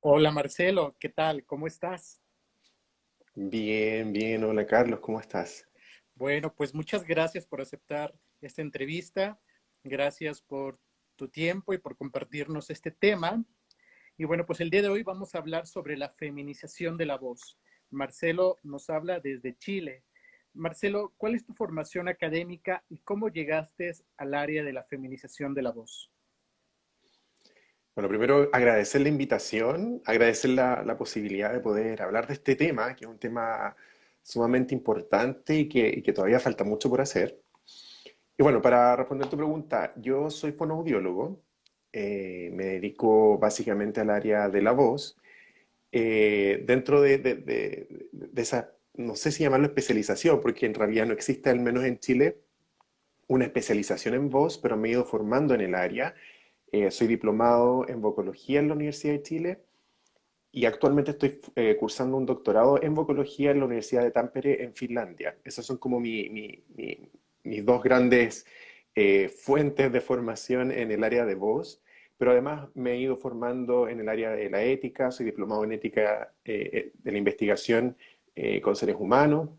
Hola Marcelo, ¿qué tal? ¿Cómo estás? Bien, bien. Hola Carlos, ¿cómo estás? Bueno, pues muchas gracias por aceptar esta entrevista. Gracias por tu tiempo y por compartirnos este tema. Y bueno, pues el día de hoy vamos a hablar sobre la feminización de la voz. Marcelo nos habla desde Chile. Marcelo, ¿cuál es tu formación académica y cómo llegaste al área de la feminización de la voz? Bueno, primero agradecer la invitación, agradecer la posibilidad de poder hablar de este tema, que es un tema sumamente importante y que todavía falta mucho por hacer. Y bueno, para responder tu pregunta, yo soy fonoaudiólogo, me dedico básicamente al área de la voz. Dentro de esa, no sé si llamarlo especialización, porque en realidad no existe, al menos en Chile, una especialización en voz, pero me he ido formando en el área. Soy diplomado en vocología en la Universidad de Chile y actualmente estoy cursando un doctorado en vocología en la Universidad de Tampere en Finlandia. Esas son como mis dos grandes fuentes de formación en el área de voz, pero además me he ido formando en el área de la ética, soy diplomado en ética de la investigación con seres humanos.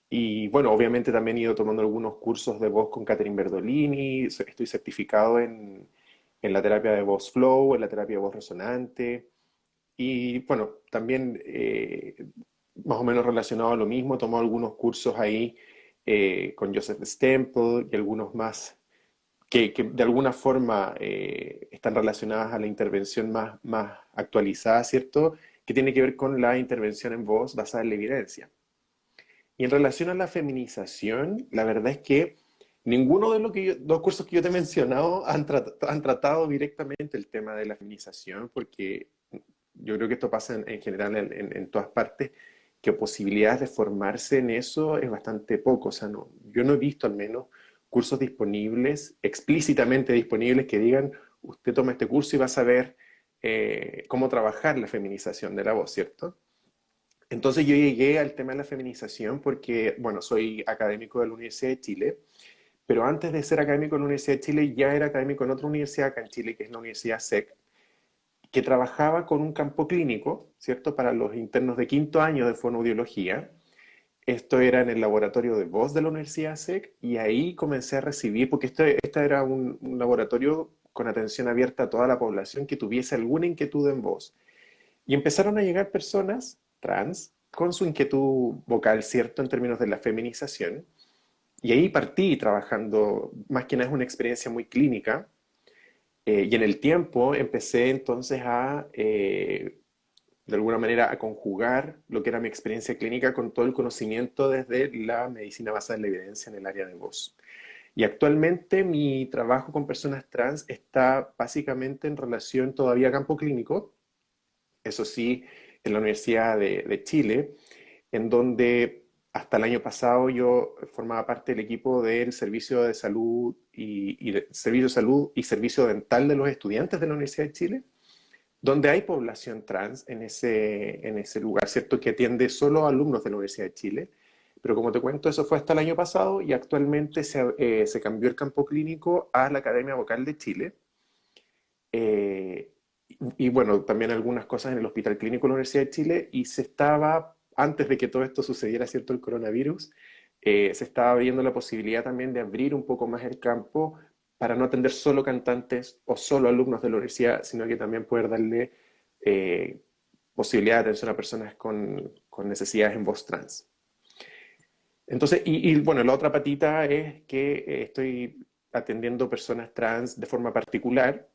Y bueno, obviamente también he ido tomando algunos cursos de voz con Catherine Berdolini, estoy certificado en la terapia de voz flow, en la terapia de voz resonante. Y bueno, también más o menos relacionado a lo mismo, tomo algunos cursos ahí con Joseph Stemple y algunos más que de alguna forma están relacionadas a la intervención más actualizada, ¿cierto? Que tiene que ver con la intervención en voz basada en la evidencia. Y en relación a la feminización, la verdad es que ninguno de los cursos que yo te he mencionado han tratado directamente el tema de la feminización, porque yo creo que esto pasa en general en todas partes, que posibilidades de formarse en eso es bastante poco. O sea, no, yo no he visto al menos cursos disponibles, explícitamente disponibles, que digan, usted toma este curso y va a saber cómo trabajar la feminización de la voz, ¿cierto? Entonces yo llegué al tema de la feminización porque, bueno, soy académico de la Universidad de Chile, pero antes de ser académico en la Universidad de Chile ya era académico en otra universidad acá en Chile, que es la Universidad SEC, que trabajaba con un campo clínico, ¿cierto? Para los internos de quinto año de fonoaudiología. Esto era en el laboratorio de voz de la Universidad SEC y ahí comencé a recibir, porque este era un laboratorio con atención abierta a toda la población que tuviese alguna inquietud en voz. Y empezaron a llegar personas trans con su inquietud vocal, ¿cierto? En términos de la feminización. Y ahí partí trabajando, más que nada es una experiencia muy clínica. Y en el tiempo empecé entonces de alguna manera, a conjugar lo que era mi experiencia clínica con todo el conocimiento desde la medicina basada en la evidencia en el área de voz. Y actualmente mi trabajo con personas trans está básicamente en relación todavía a campo clínico, eso sí, en la Universidad de Chile, en donde hasta el año pasado yo formaba parte del equipo del servicio de salud servicio de salud y servicio dental de los estudiantes de la Universidad de Chile, donde hay población trans en ese lugar, ¿cierto? Que atiende solo a alumnos de la Universidad de Chile. Pero como te cuento, eso fue hasta el año pasado y actualmente se cambió el campo clínico a la Academia Vocal de Chile. Eh, y bueno, también algunas cosas en el Hospital Clínico de la Universidad de Chile y se estaba, antes de que todo esto sucediera, ¿cierto? El coronavirus, se estaba viendo la posibilidad también de abrir un poco más el campo para no atender solo cantantes o solo alumnos de la universidad, sino que también poder darle eh, posibilidad de atención a personas con necesidades en voz trans. Entonces, bueno, la otra patita es que estoy atendiendo personas trans de forma particular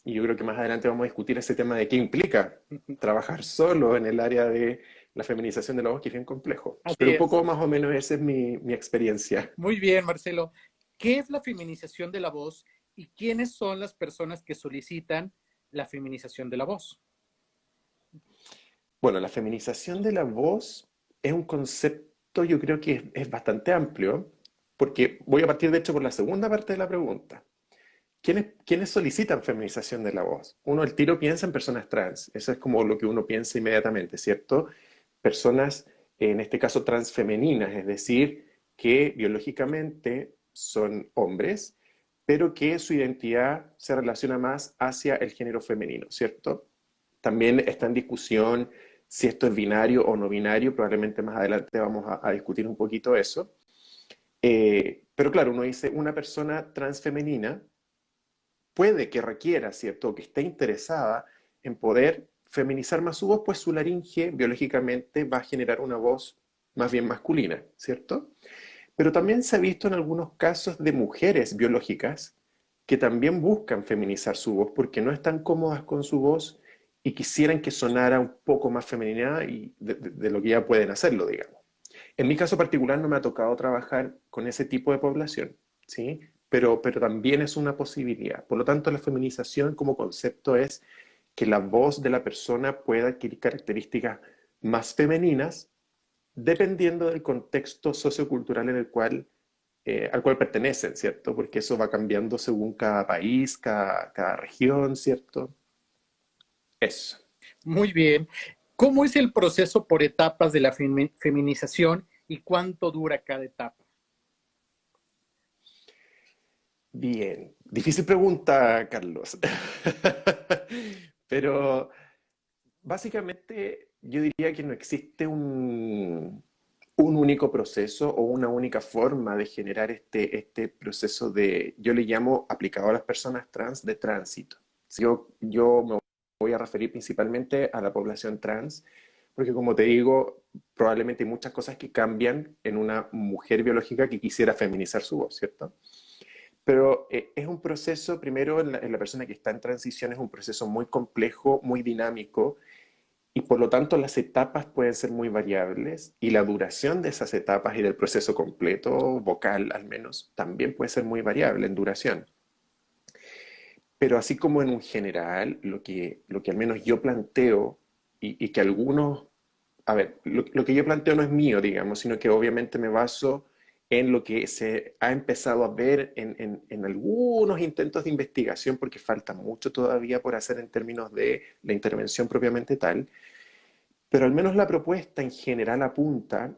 y yo creo que más adelante vamos a discutir ese tema de qué implica trabajar solo en el área de la feminización de la voz, que es bien complejo. Pero Así un es. poco más o menos esa es mi experiencia. Muy bien, Marcelo. ¿Qué es la feminización de la voz y quiénes son las personas que solicitan la feminización de la voz? Bueno, la feminización de la voz es un concepto, yo creo que es bastante amplio, porque voy a partir de hecho por la segunda parte de la pregunta. ¿Quiénes solicitan feminización de la voz? Uno al tiro piensa en personas trans, eso es como lo que uno piensa inmediatamente, ¿cierto? Personas, en este caso transfemeninas, es decir, que biológicamente son hombres, pero que su identidad se relaciona más hacia el género femenino, ¿cierto? También está en discusión si esto es binario o no binario, probablemente más adelante vamos a discutir un poquito eso. Pero claro, uno dice, una persona transfemenina puede que requiera, ¿cierto? Que esté interesada en poder feminizar más su voz, pues su laringe biológicamente va a generar una voz más bien masculina, ¿cierto? Pero también se ha visto en algunos casos de mujeres biológicas que también buscan feminizar su voz porque no están cómodas con su voz y quisieran que sonara un poco más femenina y de lo que ya pueden hacerlo, digamos. En mi caso particular no me ha tocado trabajar con ese tipo de población, ¿sí? Pero también es una posibilidad. Por lo tanto, la feminización como concepto es que la voz de la persona pueda adquirir características más femeninas dependiendo del contexto sociocultural en el cual, al cual pertenecen, ¿cierto? Porque eso va cambiando según cada país, cada región, ¿cierto? Eso. Muy bien. ¿Cómo es el proceso por etapas de la feminización y cuánto dura cada etapa? Bien, difícil pregunta, Carlos. Pero básicamente yo diría que no existe un único proceso o una única forma de generar este proceso de, yo le llamo aplicado a las personas trans, de tránsito. Yo me voy a referir principalmente a la población trans, porque como te digo, probablemente hay muchas cosas que cambian en una mujer biológica que quisiera feminizar su voz, ¿cierto? Pero es un proceso, primero en la persona que está en transición, es un proceso muy complejo, muy dinámico, y por lo tanto las etapas pueden ser muy variables y la duración de esas etapas y del proceso completo, vocal al menos, también puede ser muy variable en duración. Pero así como en un general, lo que al menos yo planteo y que algunos, a ver, lo que yo planteo no es mío, digamos, sino que obviamente me baso en lo que se ha empezado a ver en algunos intentos de investigación, porque falta mucho todavía por hacer en términos de la intervención propiamente tal, pero al menos la propuesta en general apunta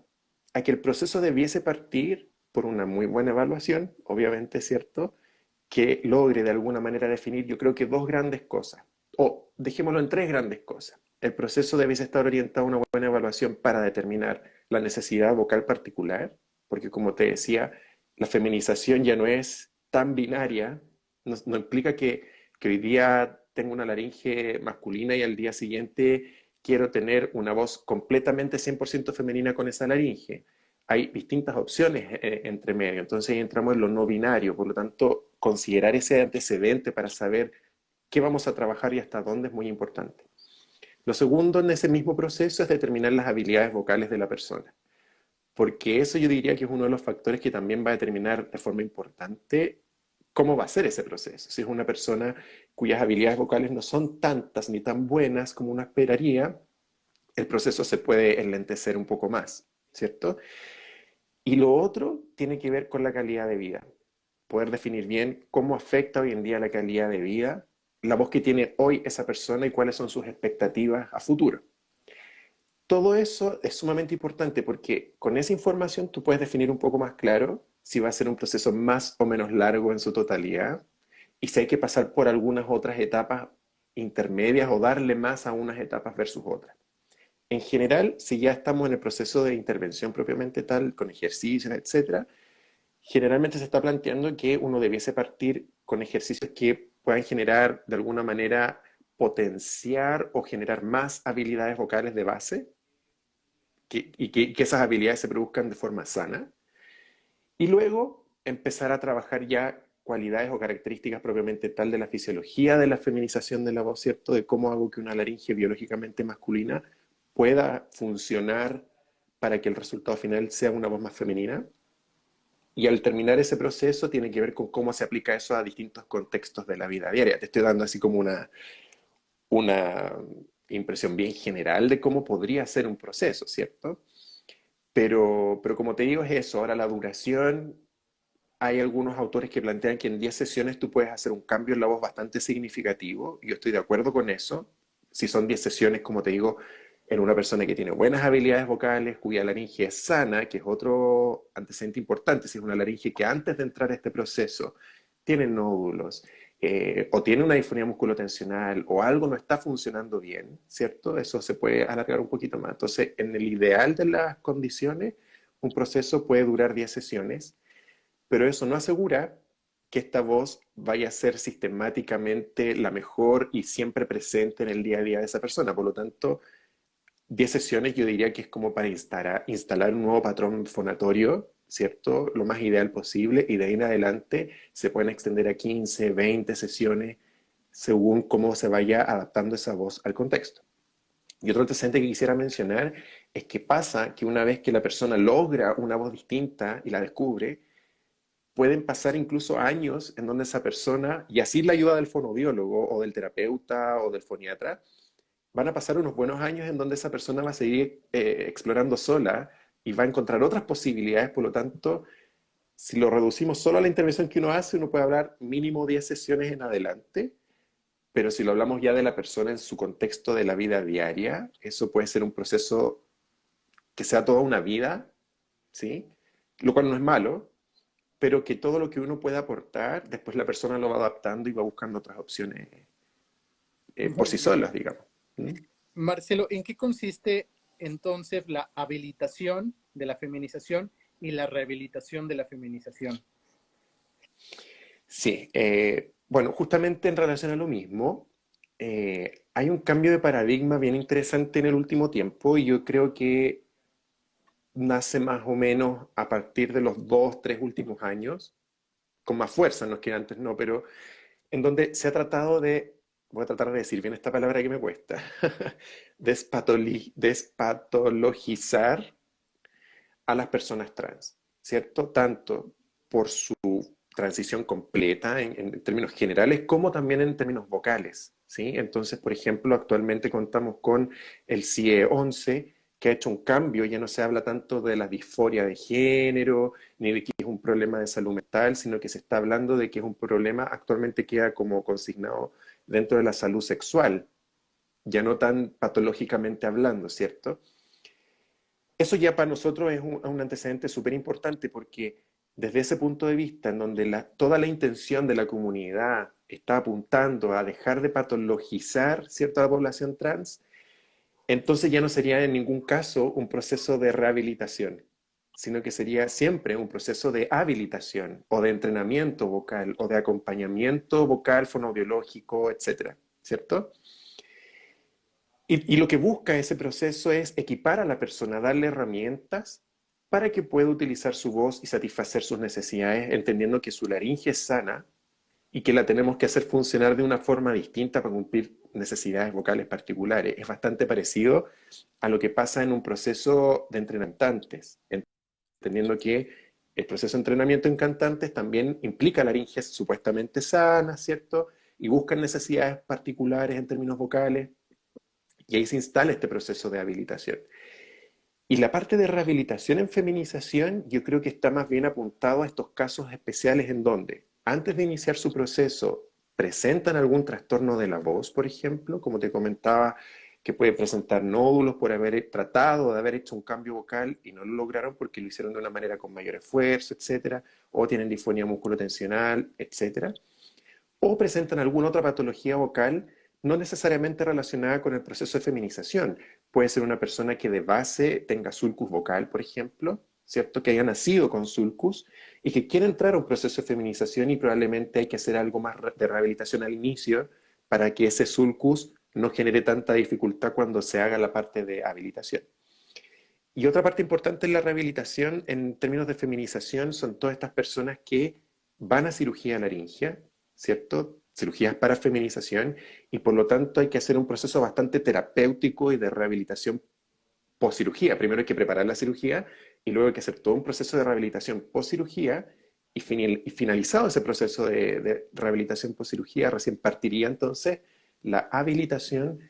a que el proceso debiese partir por una muy buena evaluación, obviamente, ¿cierto? Que logre de alguna manera definir, yo creo que dos grandes cosas, o dejémoslo en tres grandes cosas. El proceso debiese estar orientado a una buena evaluación para determinar la necesidad vocal particular, porque como te decía, la feminización ya no es tan binaria, no implica que hoy día tengo una laringe masculina y al día siguiente quiero tener una voz completamente 100% femenina con esa laringe. Hay distintas opciones entre medio, entonces ahí entramos en lo no binario, por lo tanto, considerar ese antecedente para saber qué vamos a trabajar y hasta dónde es muy importante. Lo segundo en ese mismo proceso es determinar las habilidades vocales de la persona, porque eso yo diría que es uno de los factores que también va a determinar de forma importante cómo va a ser ese proceso. Si es una persona cuyas habilidades vocales no son tantas ni tan buenas como uno esperaría, el proceso se puede enlentecer un poco más, ¿cierto? Y lo otro tiene que ver con la calidad de vida. Poder definir bien cómo afecta hoy en día la calidad de vida, la voz que tiene hoy esa persona y cuáles son sus expectativas a futuro. Todo eso es sumamente importante porque con esa información tú puedes definir un poco más claro si va a ser un proceso más o menos largo en su totalidad y si hay que pasar por algunas otras etapas intermedias o darle más a unas etapas versus otras. En general, si ya estamos en el proceso de intervención propiamente tal, con ejercicios, etcétera, generalmente se está planteando que uno debiese partir con ejercicios que puedan generar de alguna manera potenciar o generar más habilidades vocales de base que esas habilidades se produzcan de forma sana y luego empezar a trabajar ya cualidades o características propiamente tal de la fisiología de la feminización de la voz, ¿cierto? De cómo hago que una laringe biológicamente masculina pueda funcionar para que el resultado final sea una voz más femenina. Y al terminar ese proceso tiene que ver con cómo se aplica eso a distintos contextos de la vida diaria. Te estoy dando así como una impresión bien general de cómo podría ser un proceso, ¿cierto? Pero como te digo es eso. Ahora la duración, hay algunos autores que plantean que en 10 sesiones tú puedes hacer un cambio en la voz bastante significativo. Yo estoy de acuerdo con eso. Si son 10 sesiones, como te digo, en una persona que tiene buenas habilidades vocales, cuya laringe es sana, que es otro antecedente importante, si es una laringe que antes de entrar a este proceso tiene nódulos, o tiene una disfonía musculotensional o algo no está funcionando bien, ¿cierto? Eso se puede alargar un poquito más. Entonces, en el ideal de las condiciones, un proceso puede durar 10 sesiones, pero eso no asegura que esta voz vaya a ser sistemáticamente la mejor y siempre presente en el día a día de esa persona. Por lo tanto, 10 sesiones yo diría que es como para instalar un nuevo patrón fonatorio, ¿cierto? Lo más ideal posible, y de ahí en adelante se pueden extender a 15, 20 sesiones según cómo se vaya adaptando esa voz al contexto. Y otro antecedente que quisiera mencionar es que pasa que una vez que la persona logra una voz distinta y la descubre, pueden pasar incluso años en donde esa persona, y así la ayuda del fonoaudiólogo o del terapeuta o del foniatra, van a pasar unos buenos años en donde esa persona va a seguir explorando sola y va a encontrar otras posibilidades. Por lo tanto, si lo reducimos solo a la intervención que uno hace, uno puede hablar mínimo 10 sesiones en adelante, pero si lo hablamos ya de la persona en su contexto de la vida diaria, eso puede ser un proceso que sea toda una vida, ¿sí? Lo cual no es malo, pero que todo lo que uno pueda aportar, después la persona lo va adaptando y va buscando otras opciones por Muy sí bien. solas, digamos. ¿Mm? Marcelo, ¿en qué consiste entonces la habilitación de la feminización y la rehabilitación de la feminización? Sí, bueno, justamente en relación a lo mismo, hay un cambio de paradigma bien interesante en el último tiempo y yo creo que nace más o menos a partir de los 2, 3 últimos años, con más fuerza, no es que antes no, pero en donde se ha tratado de, voy a tratar de decir bien esta palabra que me cuesta, despatologizar a las personas trans, ¿cierto? Tanto por su transición completa en términos generales como también en términos vocales, ¿sí? Entonces, por ejemplo, actualmente contamos con el CIE-11 que ha hecho un cambio, ya no se habla tanto de la disforia de género, ni de que es un problema de salud mental, sino que se está hablando de que es un problema, actualmente queda como consignado dentro de la salud sexual, ya no tan patológicamente hablando, ¿cierto? Eso ya para nosotros es un antecedente súper importante porque desde ese punto de vista, en donde toda la intención de la comunidad está apuntando a dejar de patologizar cierta población trans, entonces ya no sería en ningún caso un proceso de rehabilitación, sino que sería siempre un proceso de habilitación o de entrenamiento vocal o de acompañamiento vocal, fonoaudiológico, etcétera, ¿cierto? Y lo que busca ese proceso es equipar a la persona, darle herramientas para que pueda utilizar su voz y satisfacer sus necesidades, entendiendo que su laringe es sana y que la tenemos que hacer funcionar de una forma distinta para cumplir necesidades vocales particulares. Es bastante parecido a lo que pasa en un proceso de entrenantes, entendiendo que el proceso de entrenamiento en cantantes también implica laringes supuestamente sanas, ¿cierto? Y buscan necesidades particulares en términos vocales. Y ahí se instala este proceso de habilitación. Y la parte de rehabilitación en feminización, yo creo que está más bien apuntado a estos casos especiales en donde, antes de iniciar su proceso, presentan algún trastorno de la voz, por ejemplo, como te comentaba, que puede presentar nódulos por haber tratado de haber hecho un cambio vocal y no lo lograron porque lo hicieron de una manera con mayor esfuerzo, etcétera, o tienen disfonía musculotensional, etcétera, o presentan alguna otra patología vocal no necesariamente relacionada con el proceso de feminización. Puede ser una persona que de base tenga sulcus vocal, por ejemplo, ¿cierto? Que haya nacido con sulcus y que quiere entrar a un proceso de feminización y probablemente hay que hacer algo más de rehabilitación al inicio para que ese sulcus no genere tanta dificultad cuando se haga la parte de habilitación. Y otra parte importante en la rehabilitación en términos de feminización son todas estas personas que van a cirugía laringea, ¿cierto? Cirugías para feminización y por lo tanto hay que hacer un proceso bastante terapéutico y de rehabilitación post cirugía. Primero hay que preparar la cirugía y luego hay que hacer todo un proceso de rehabilitación post cirugía y, finalizado ese proceso de rehabilitación post cirugía, recién partiría entonces la habilitación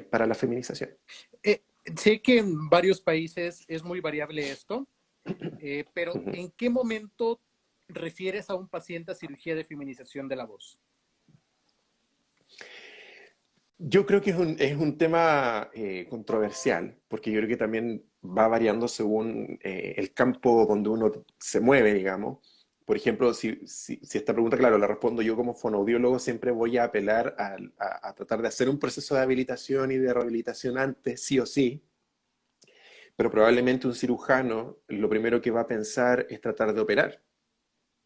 para la feminización. Eh, Sé que en varios países es muy variable esto, pero ¿en qué momento refieres a un paciente a cirugía de feminización de la voz? Yo creo que es un tema controversial, porque yo creo que también va variando según el campo donde uno se mueve, digamos, Por ejemplo, si esta pregunta, claro, la respondo yo como fonoaudiólogo, siempre voy a apelar a tratar de hacer un proceso de habilitación y de rehabilitación antes, sí o sí, pero probablemente un cirujano lo primero que va a pensar es tratar de operar,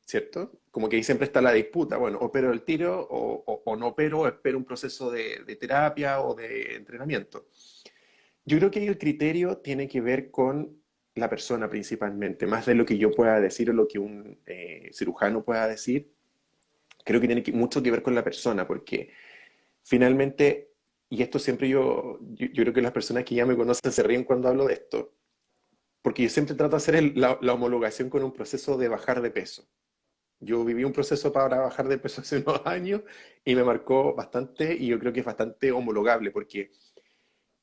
¿cierto? Como que ahí siempre está la disputa, bueno, opero el tiro o no opero, o espero un proceso de terapia o de entrenamiento. Yo creo que ahí el criterio tiene que ver con la persona principalmente, más de lo que yo pueda decir o lo que un cirujano pueda decir. Creo que tiene mucho que ver con la persona, porque finalmente, y esto siempre yo creo que las personas que ya me conocen se ríen cuando hablo de esto, porque yo siempre trato de hacer la homologación con un proceso de bajar de peso. Yo viví un proceso para bajar de peso hace unos años y me marcó bastante y yo creo que es bastante homologable porque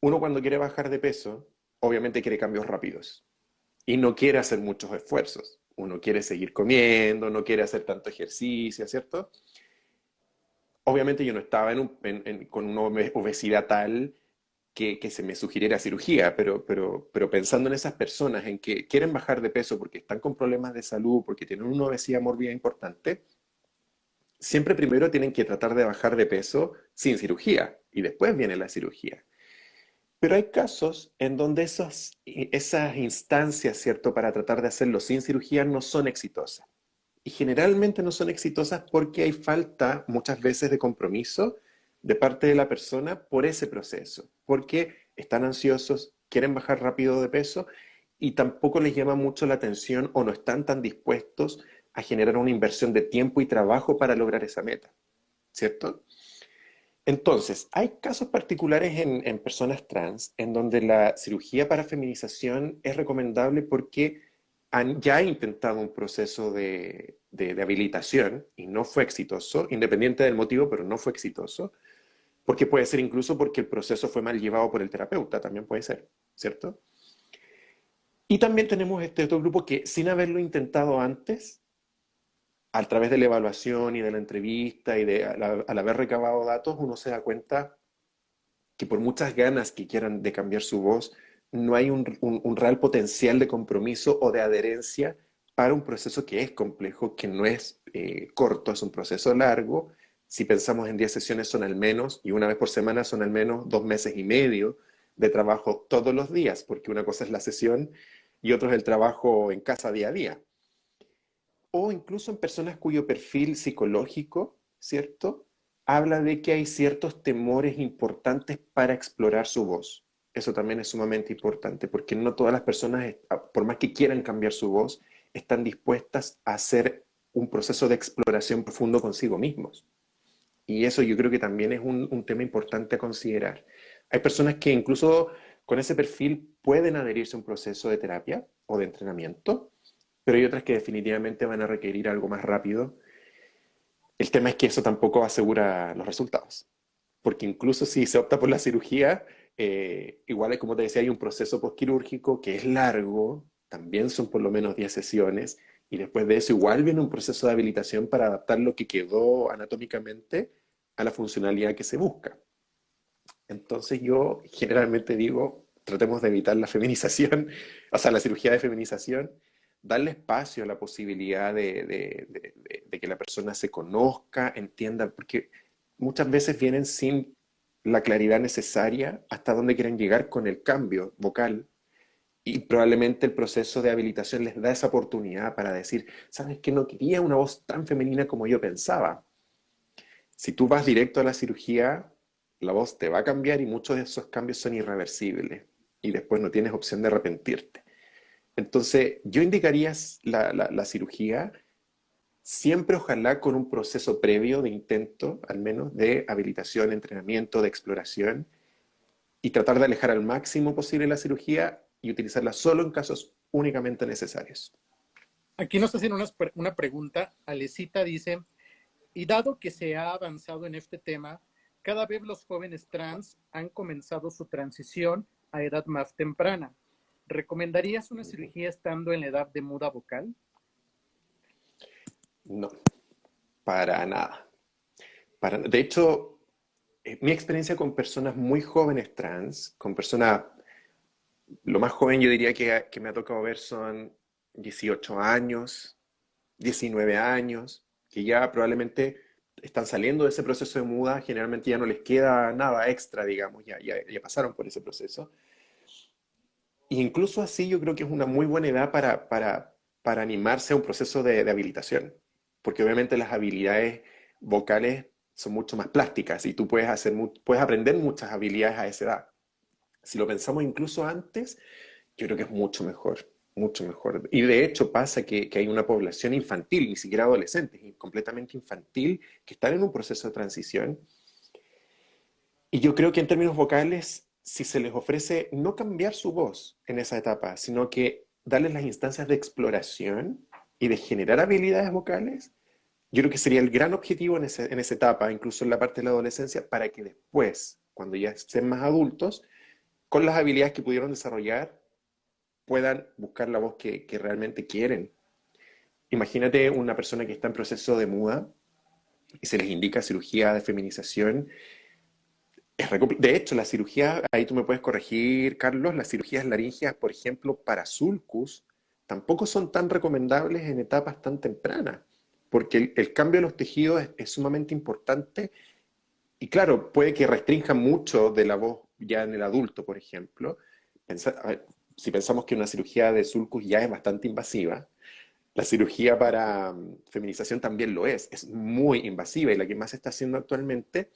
uno cuando quiere bajar de peso, obviamente quiere cambios rápidos y no quiere hacer muchos esfuerzos. Uno quiere seguir comiendo, no quiere hacer tanto ejercicio, ¿cierto? Obviamente yo no estaba con una obesidad tal que se me sugiriera cirugía, pero pensando en esas personas en que quieren bajar de peso porque están con problemas de salud, porque tienen una obesidad mórbida importante, siempre primero tienen que tratar de bajar de peso sin cirugía y después viene la cirugía. Pero hay casos en donde esas instancias, ¿cierto?, para tratar de hacerlo sin cirugía no son exitosas. Y generalmente no son exitosas porque hay falta muchas veces de compromiso de parte de la persona por ese proceso, porque están ansiosos, quieren bajar rápido de peso y tampoco les llama mucho la atención o no están tan dispuestos a generar una inversión de tiempo y trabajo para lograr esa meta, ¿cierto? Entonces, hay casos particulares en personas trans en donde la cirugía para feminización es recomendable porque han ya intentado un proceso de habilitación y no fue exitoso, independiente del motivo, pero no fue exitoso, porque puede ser incluso porque el proceso fue mal llevado por el terapeuta, también puede ser, ¿cierto? Y también tenemos este otro grupo que sin haberlo intentado antes, a través de la evaluación y de la entrevista y al haber recabado datos, uno se da cuenta que por muchas ganas que quieran de cambiar su voz, no hay un real potencial de compromiso o de adherencia para un proceso que es complejo, que no es corto, es un proceso largo. Si pensamos en 10 sesiones son al menos, y una vez por semana son al menos 2 meses y medio de trabajo todos los días, porque una cosa es la sesión y otro es el trabajo en casa día a día. O incluso en personas cuyo perfil psicológico, ¿cierto? Habla de que hay ciertos temores importantes para explorar su voz. Eso también es sumamente importante, porque no todas las personas, por más que quieran cambiar su voz, están dispuestas a hacer un proceso de exploración profundo consigo mismos. Y eso yo creo que también es un tema importante a considerar. Hay personas que incluso con ese perfil pueden adherirse a un proceso de terapia o de entrenamiento, pero hay otras que definitivamente van a requerir algo más rápido. El tema es que eso tampoco asegura los resultados, porque incluso si se opta por la cirugía, igual como te decía, hay un proceso postquirúrgico que es largo, también son por lo menos 10 sesiones, y después de eso igual viene un proceso de habilitación para adaptar lo que quedó anatómicamente a la funcionalidad que se busca. Entonces yo generalmente digo, tratemos de evitar la feminización, o sea, la cirugía de feminización, darle espacio a la posibilidad de que la persona se conozca, entienda, porque muchas veces vienen sin la claridad necesaria hasta dónde quieren llegar con el cambio vocal y probablemente el proceso de habilitación les da esa oportunidad para decir, ¿sabes qué? No quería una voz tan femenina como yo pensaba. Si tú vas directo a la cirugía, la voz te va a cambiar y muchos de esos cambios son irreversibles y después no tienes opción de arrepentirte. Entonces, yo indicaría la cirugía siempre ojalá con un proceso previo de intento, al menos, de habilitación, entrenamiento, de exploración y tratar de alejar al máximo posible la cirugía y utilizarla solo en casos únicamente necesarios. Aquí nos hacen una pregunta. Alecita dice, y dado que se ha avanzado en este tema, cada vez los jóvenes trans han comenzado su transición a edad más temprana. ¿Recomendarías una cirugía estando en la edad de muda vocal? No, para nada. De hecho, mi experiencia con personas muy jóvenes trans, con personas, lo más joven yo diría que me ha tocado ver son 18 años, 19 años, que ya probablemente están saliendo de ese proceso de muda, generalmente ya no les queda nada extra, digamos, ya pasaron por ese proceso. E incluso así yo creo que es una muy buena edad para animarse a un proceso de habilitación, porque obviamente las habilidades vocales son mucho más plásticas y tú puedes puedes aprender muchas habilidades a esa edad. Si lo pensamos incluso antes, yo creo que es mucho mejor, mucho mejor. Y de hecho pasa que hay una población infantil, ni siquiera adolescentes, completamente infantil, que están en un proceso de transición. Y yo creo que en términos vocales, si se les ofrece no cambiar su voz en esa etapa, sino que darles las instancias de exploración y de generar habilidades vocales, yo creo que sería el gran objetivo en esa etapa, incluso en la parte de la adolescencia, para que después, cuando ya estén más adultos, con las habilidades que pudieron desarrollar, puedan buscar la voz que realmente quieren. Imagínate una persona que está en proceso de muda y se les indica cirugía de feminización. De hecho, la cirugía, ahí tú me puedes corregir, Carlos, las cirugías laringeas, por ejemplo, para sulcus, tampoco son tan recomendables en etapas tan tempranas, porque el cambio de los tejidos es sumamente importante y claro, puede que restrinja mucho de la voz ya en el adulto, por ejemplo. A ver, si pensamos que una cirugía de sulcus ya es bastante invasiva, la cirugía para feminización también lo es muy invasiva y la que más se está haciendo actualmente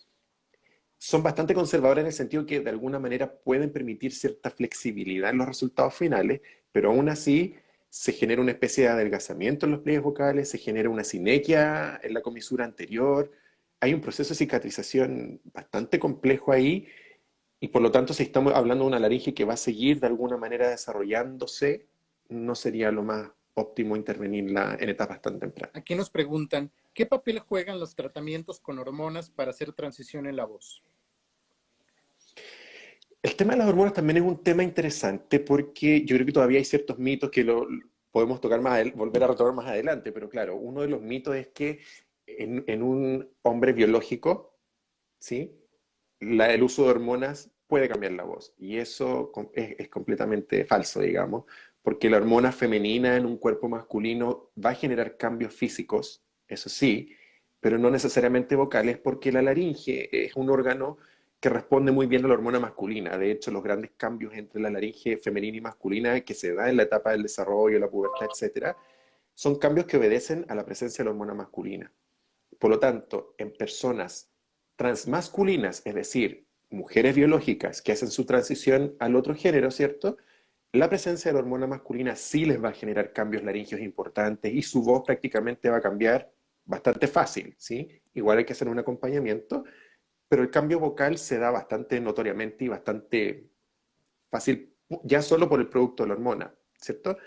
son bastante conservadoras en el sentido que de alguna manera pueden permitir cierta flexibilidad en los resultados finales, pero aún así se genera una especie de adelgazamiento en los pliegues vocales, se genera una sinequia en la comisura anterior, hay un proceso de cicatrización bastante complejo ahí y por lo tanto si estamos hablando de una laringe que va a seguir de alguna manera desarrollándose, no sería lo más óptimo intervenirla en etapas tan tempranas. Aquí nos preguntan, ¿qué papel juegan los tratamientos con hormonas para hacer transición en la voz? El tema de las hormonas también es un tema interesante porque yo creo que todavía hay ciertos mitos que lo podemos tocar volver a retomar más adelante, pero claro, uno de los mitos es que en un hombre biológico, ¿sí? El uso de hormonas puede cambiar la voz y eso es completamente falso, digamos, porque la hormona femenina en un cuerpo masculino va a generar cambios físicos, eso sí, pero no necesariamente vocales porque la laringe es un órgano que responde muy bien a la hormona masculina. De hecho, los grandes cambios entre la laringe femenina y masculina que se da en la etapa del desarrollo, la pubertad, etcétera, son cambios que obedecen a la presencia de la hormona masculina. Por lo tanto, en personas transmasculinas, es decir, mujeres biológicas que hacen su transición al otro género, ¿cierto? La presencia de la hormona masculina sí les va a generar cambios laringios importantes y su voz prácticamente va a cambiar bastante fácil, ¿sí? Igual hay que hacer un acompañamiento, pero el cambio vocal se da bastante notoriamente y bastante fácil, ya solo por el producto de la hormona, ¿cierto?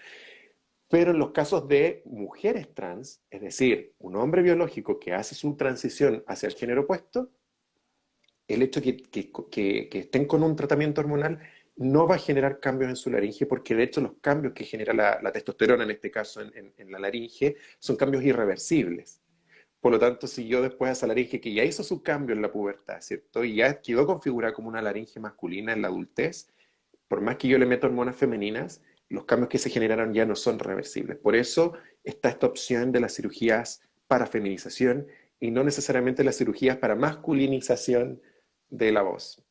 Pero en los casos de mujeres trans, es decir, un hombre biológico que hace su transición hacia el género opuesto, el hecho que estén con un tratamiento hormonal no va a generar cambios en su laringe, porque de hecho los cambios que genera la testosterona, en este caso en la laringe, son cambios irreversibles. Por lo tanto, si yo después a esa laringe que ya hizo su cambio en la pubertad, ¿cierto? Y ya quedó configurada como una laringe masculina en la adultez, por más que yo le meta hormonas femeninas, los cambios que se generaron ya no son reversibles. Por eso está esta opción de las cirugías para feminización y no necesariamente las cirugías para masculinización de la voz.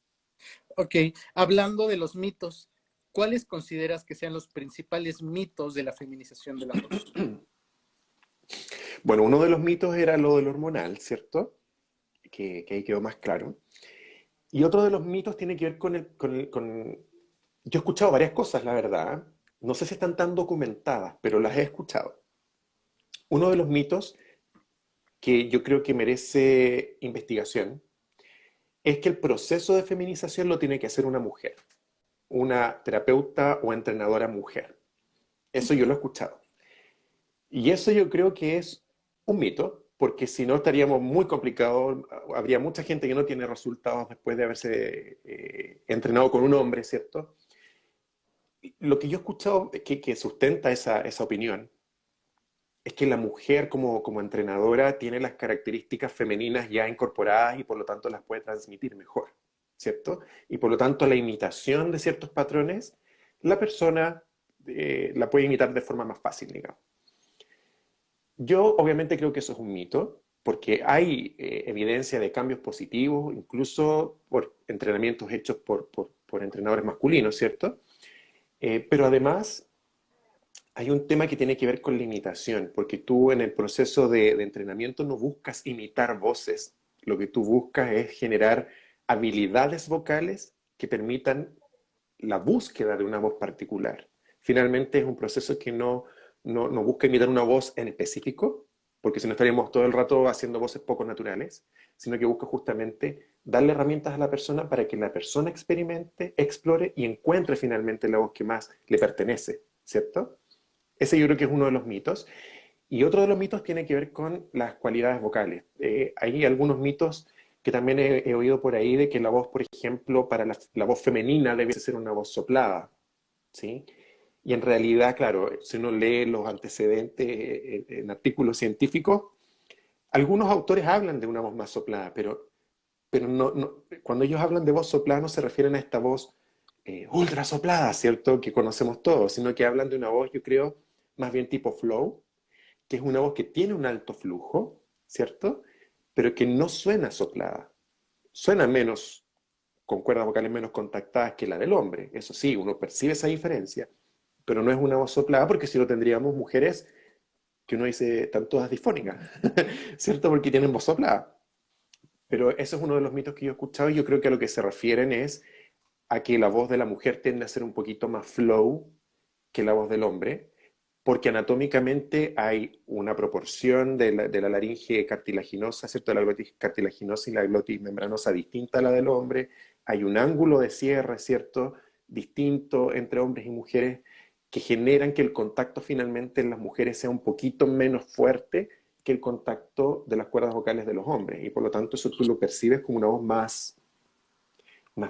Ok, hablando de los mitos, ¿cuáles consideras que sean los principales mitos de la feminización de la voz? Bueno, uno de los mitos era lo del hormonal, ¿cierto? Que ahí quedó más claro. Y otro de los mitos tiene que ver Yo he escuchado varias cosas, la verdad. No sé si están tan documentadas, pero las he escuchado. Uno de los mitos que yo creo que merece investigación es que el proceso de feminización lo tiene que hacer una mujer, una terapeuta o entrenadora mujer. Eso yo lo he escuchado. Y eso yo creo que es un mito, porque si no estaríamos muy complicados, habría mucha gente que no tiene resultados después de haberse entrenado con un hombre, ¿cierto? Lo que yo he escuchado que sustenta esa opinión es que la mujer como entrenadora tiene las características femeninas ya incorporadas y por lo tanto las puede transmitir mejor, ¿cierto? Y por lo tanto la imitación de ciertos patrones, la persona la puede imitar de forma más fácil, digamos. Yo obviamente creo que eso es un mito, porque hay evidencia de cambios positivos, incluso por entrenamientos hechos por entrenadores masculinos, ¿cierto? Pero además hay un tema que tiene que ver con la imitación, porque tú en el proceso de entrenamiento no buscas imitar voces, lo que tú buscas es generar habilidades vocales que permitan la búsqueda de una voz particular. Finalmente es un proceso que no busca imitar una voz en específico, porque si no estaríamos todo el rato haciendo voces poco naturales, sino que busca justamente darle herramientas a la persona para que la persona experimente, explore y encuentre finalmente la voz que más le pertenece, ¿cierto? Ese yo creo que es uno de los mitos. Y otro de los mitos tiene que ver con las cualidades vocales. Hay algunos mitos que también he oído por ahí de que la voz, por ejemplo, para la voz femenina debe ser una voz soplada, ¿sí? Y en realidad, claro, si uno lee los antecedentes en artículos científicos, algunos autores hablan de una voz más soplada, pero cuando ellos hablan de voz soplada no se refieren a esta voz ultra soplada, ¿cierto? Que conocemos todos, sino que hablan de una voz, yo creo, más bien tipo flow, que es una voz que tiene un alto flujo, ¿cierto? Pero que no suena soplada. Suena menos, con cuerdas vocales menos contactadas que la del hombre. Eso sí, uno percibe esa diferencia, pero no es una voz soplada porque si lo tendríamos mujeres que uno dice, están todas difónicas, ¿cierto? Porque tienen voz soplada. Pero eso es uno de los mitos que yo he escuchado y yo creo que a lo que se refieren es a que la voz de la mujer tiende a ser un poquito más flow que la voz del hombre, porque anatómicamente hay una proporción de la laringe cartilaginosa, ¿cierto? De la glotis cartilaginosa y la glotis membranosa distinta a la del hombre. Hay un ángulo de cierre, ¿cierto? Distinto entre hombres y mujeres que generan que el contacto finalmente en las mujeres sea un poquito menos fuerte que el contacto de las cuerdas vocales de los hombres. Y por lo tanto eso tú lo percibes como una voz más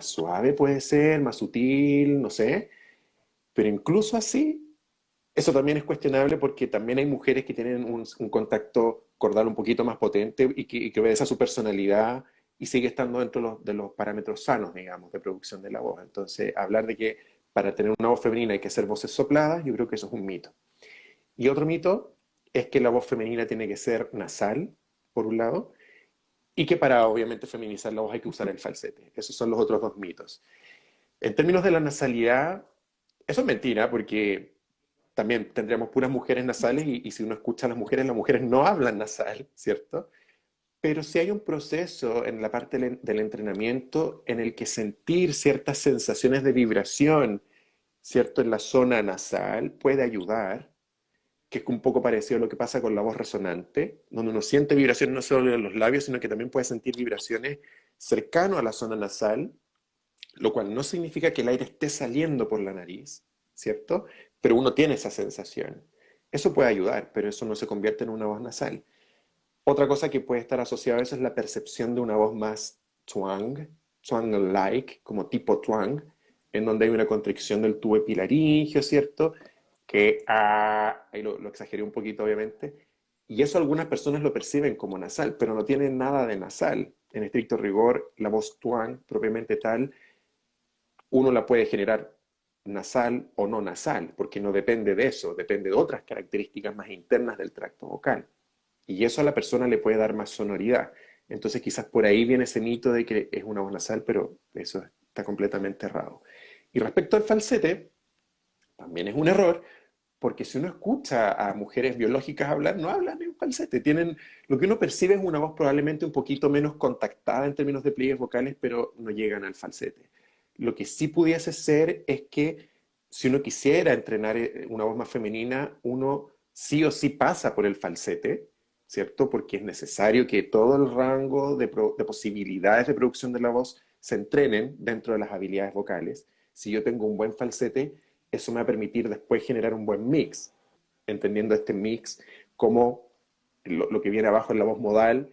suave, puede ser, más sutil, no sé. Pero incluso así, eso también es cuestionable porque también hay mujeres que tienen un contacto cordal un poquito más potente y que obedece a su personalidad y sigue estando dentro de los parámetros sanos, digamos, de producción de la voz. Entonces, hablar de que para tener una voz femenina hay que hacer voces sopladas, yo creo que eso es un mito. Y otro mito es que la voz femenina tiene que ser nasal, por un lado, y que para obviamente feminizar la voz hay que usar el falsete. Esos son los otros dos mitos. En términos de la nasalidad, eso es mentira, porque también tendríamos puras mujeres nasales y si uno escucha a las mujeres no hablan nasal, ¿cierto? Pero sí hay un proceso en la parte del entrenamiento en el que sentir ciertas sensaciones de vibración, ¿cierto? En la zona nasal puede ayudar, que es un poco parecido a lo que pasa con la voz resonante, donde uno siente vibraciones no solo en los labios, sino que también puede sentir vibraciones cercano a la zona nasal, lo cual no significa que el aire esté saliendo por la nariz, ¿cierto? Pero uno tiene esa sensación. Eso puede ayudar, pero eso no se convierte en una voz nasal. Otra cosa que puede estar asociada a eso es la percepción de una voz más twang, twang-like, como tipo twang, en donde hay una constricción del tubo epilaringio, ¿cierto? Que, ahí lo exageré un poquito, obviamente. Y eso algunas personas lo perciben como nasal, pero no tiene nada de nasal. En estricto rigor, la voz twang, propiamente tal, uno la puede generar nasal o no nasal, porque no depende de eso, depende de otras características más internas del tracto vocal. Y eso a la persona le puede dar más sonoridad. Entonces quizás por ahí viene ese mito de que es una voz nasal, pero eso está completamente errado. Y respecto al falsete, también es un error, porque si uno escucha a mujeres biológicas hablar, no hablan en falsete. Lo que uno percibe es una voz probablemente un poquito menos contactada en términos de pliegues vocales, pero no llegan al falsete. Lo que sí pudiese ser es que si uno quisiera entrenar una voz más femenina, uno sí o sí pasa por el falsete, ¿cierto? Porque es necesario que todo el rango de posibilidades de producción de la voz se entrenen dentro de las habilidades vocales. Si yo tengo un buen falsete, eso me va a permitir después generar un buen mix, entendiendo este mix como lo que viene abajo en la voz modal,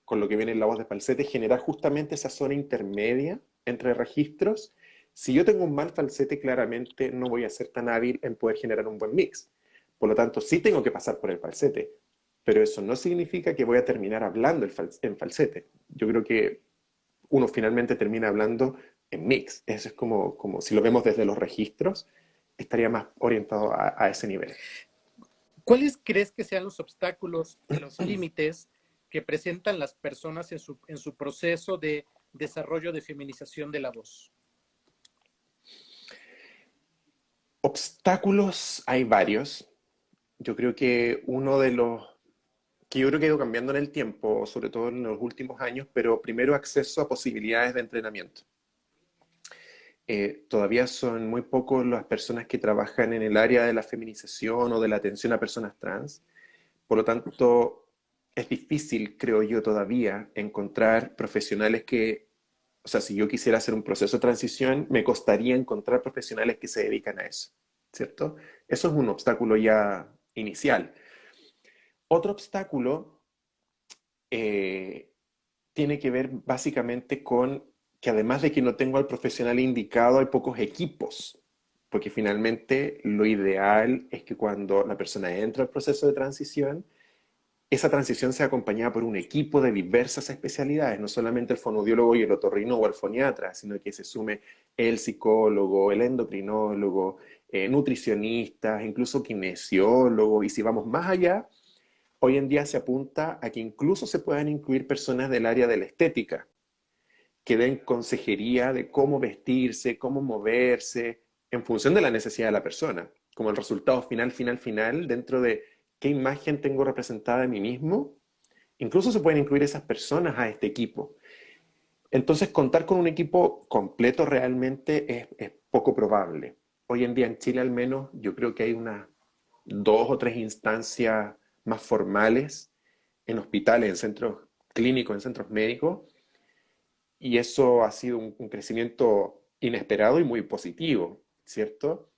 con lo que viene en la voz de falsete, generar justamente esa zona intermedia entre registros. Si yo tengo un mal falsete, claramente no voy a ser tan hábil en poder generar un buen mix. Por lo tanto, sí tengo que pasar por el falsete, pero eso no significa que voy a terminar hablando en falsete. Yo creo que uno finalmente termina hablando en mix. Eso es como si lo vemos desde los registros, estaría más orientado a ese nivel. ¿Cuáles crees que sean los obstáculos y los límites que presentan las personas en su proceso de desarrollo de feminización de la voz? Obstáculos hay varios. Yo creo que uno de los que yo creo que ha ido cambiando en el tiempo, sobre todo en los últimos años, pero primero acceso a posibilidades de entrenamiento. Todavía son muy pocos las personas que trabajan en el área de la feminización o de la atención a personas trans. Por lo tanto, es difícil, creo yo, todavía encontrar profesionales que, o sea, si yo quisiera hacer un proceso de transición, me costaría encontrar profesionales que se dedican a eso, ¿cierto? Eso es un obstáculo ya inicial. Otro obstáculo eh, tiene que ver básicamente con que además de que no tengo al profesional indicado, hay pocos equipos, porque finalmente lo ideal es que cuando la persona entra al proceso de transición, esa transición sea acompañada por un equipo de diversas especialidades, no solamente el fonoaudiólogo y el otorrino o el foniatra, sino que se sume el psicólogo, el endocrinólogo, nutricionistas, incluso kinesiólogo, y si vamos más allá, hoy en día se apunta a que incluso se puedan incluir personas del área de la estética, que den consejería de cómo vestirse, cómo moverse, en función de la necesidad de la persona, como el resultado final, dentro de qué imagen tengo representada de mí mismo. Incluso se pueden incluir esas personas a este equipo. Entonces, contar con un equipo completo realmente es poco probable. Hoy en día en Chile al menos yo creo que hay unas dos o tres instancias más formales en hospitales, en centros clínicos, en centros médicos, y eso ha sido un crecimiento inesperado y muy positivo, ¿cierto?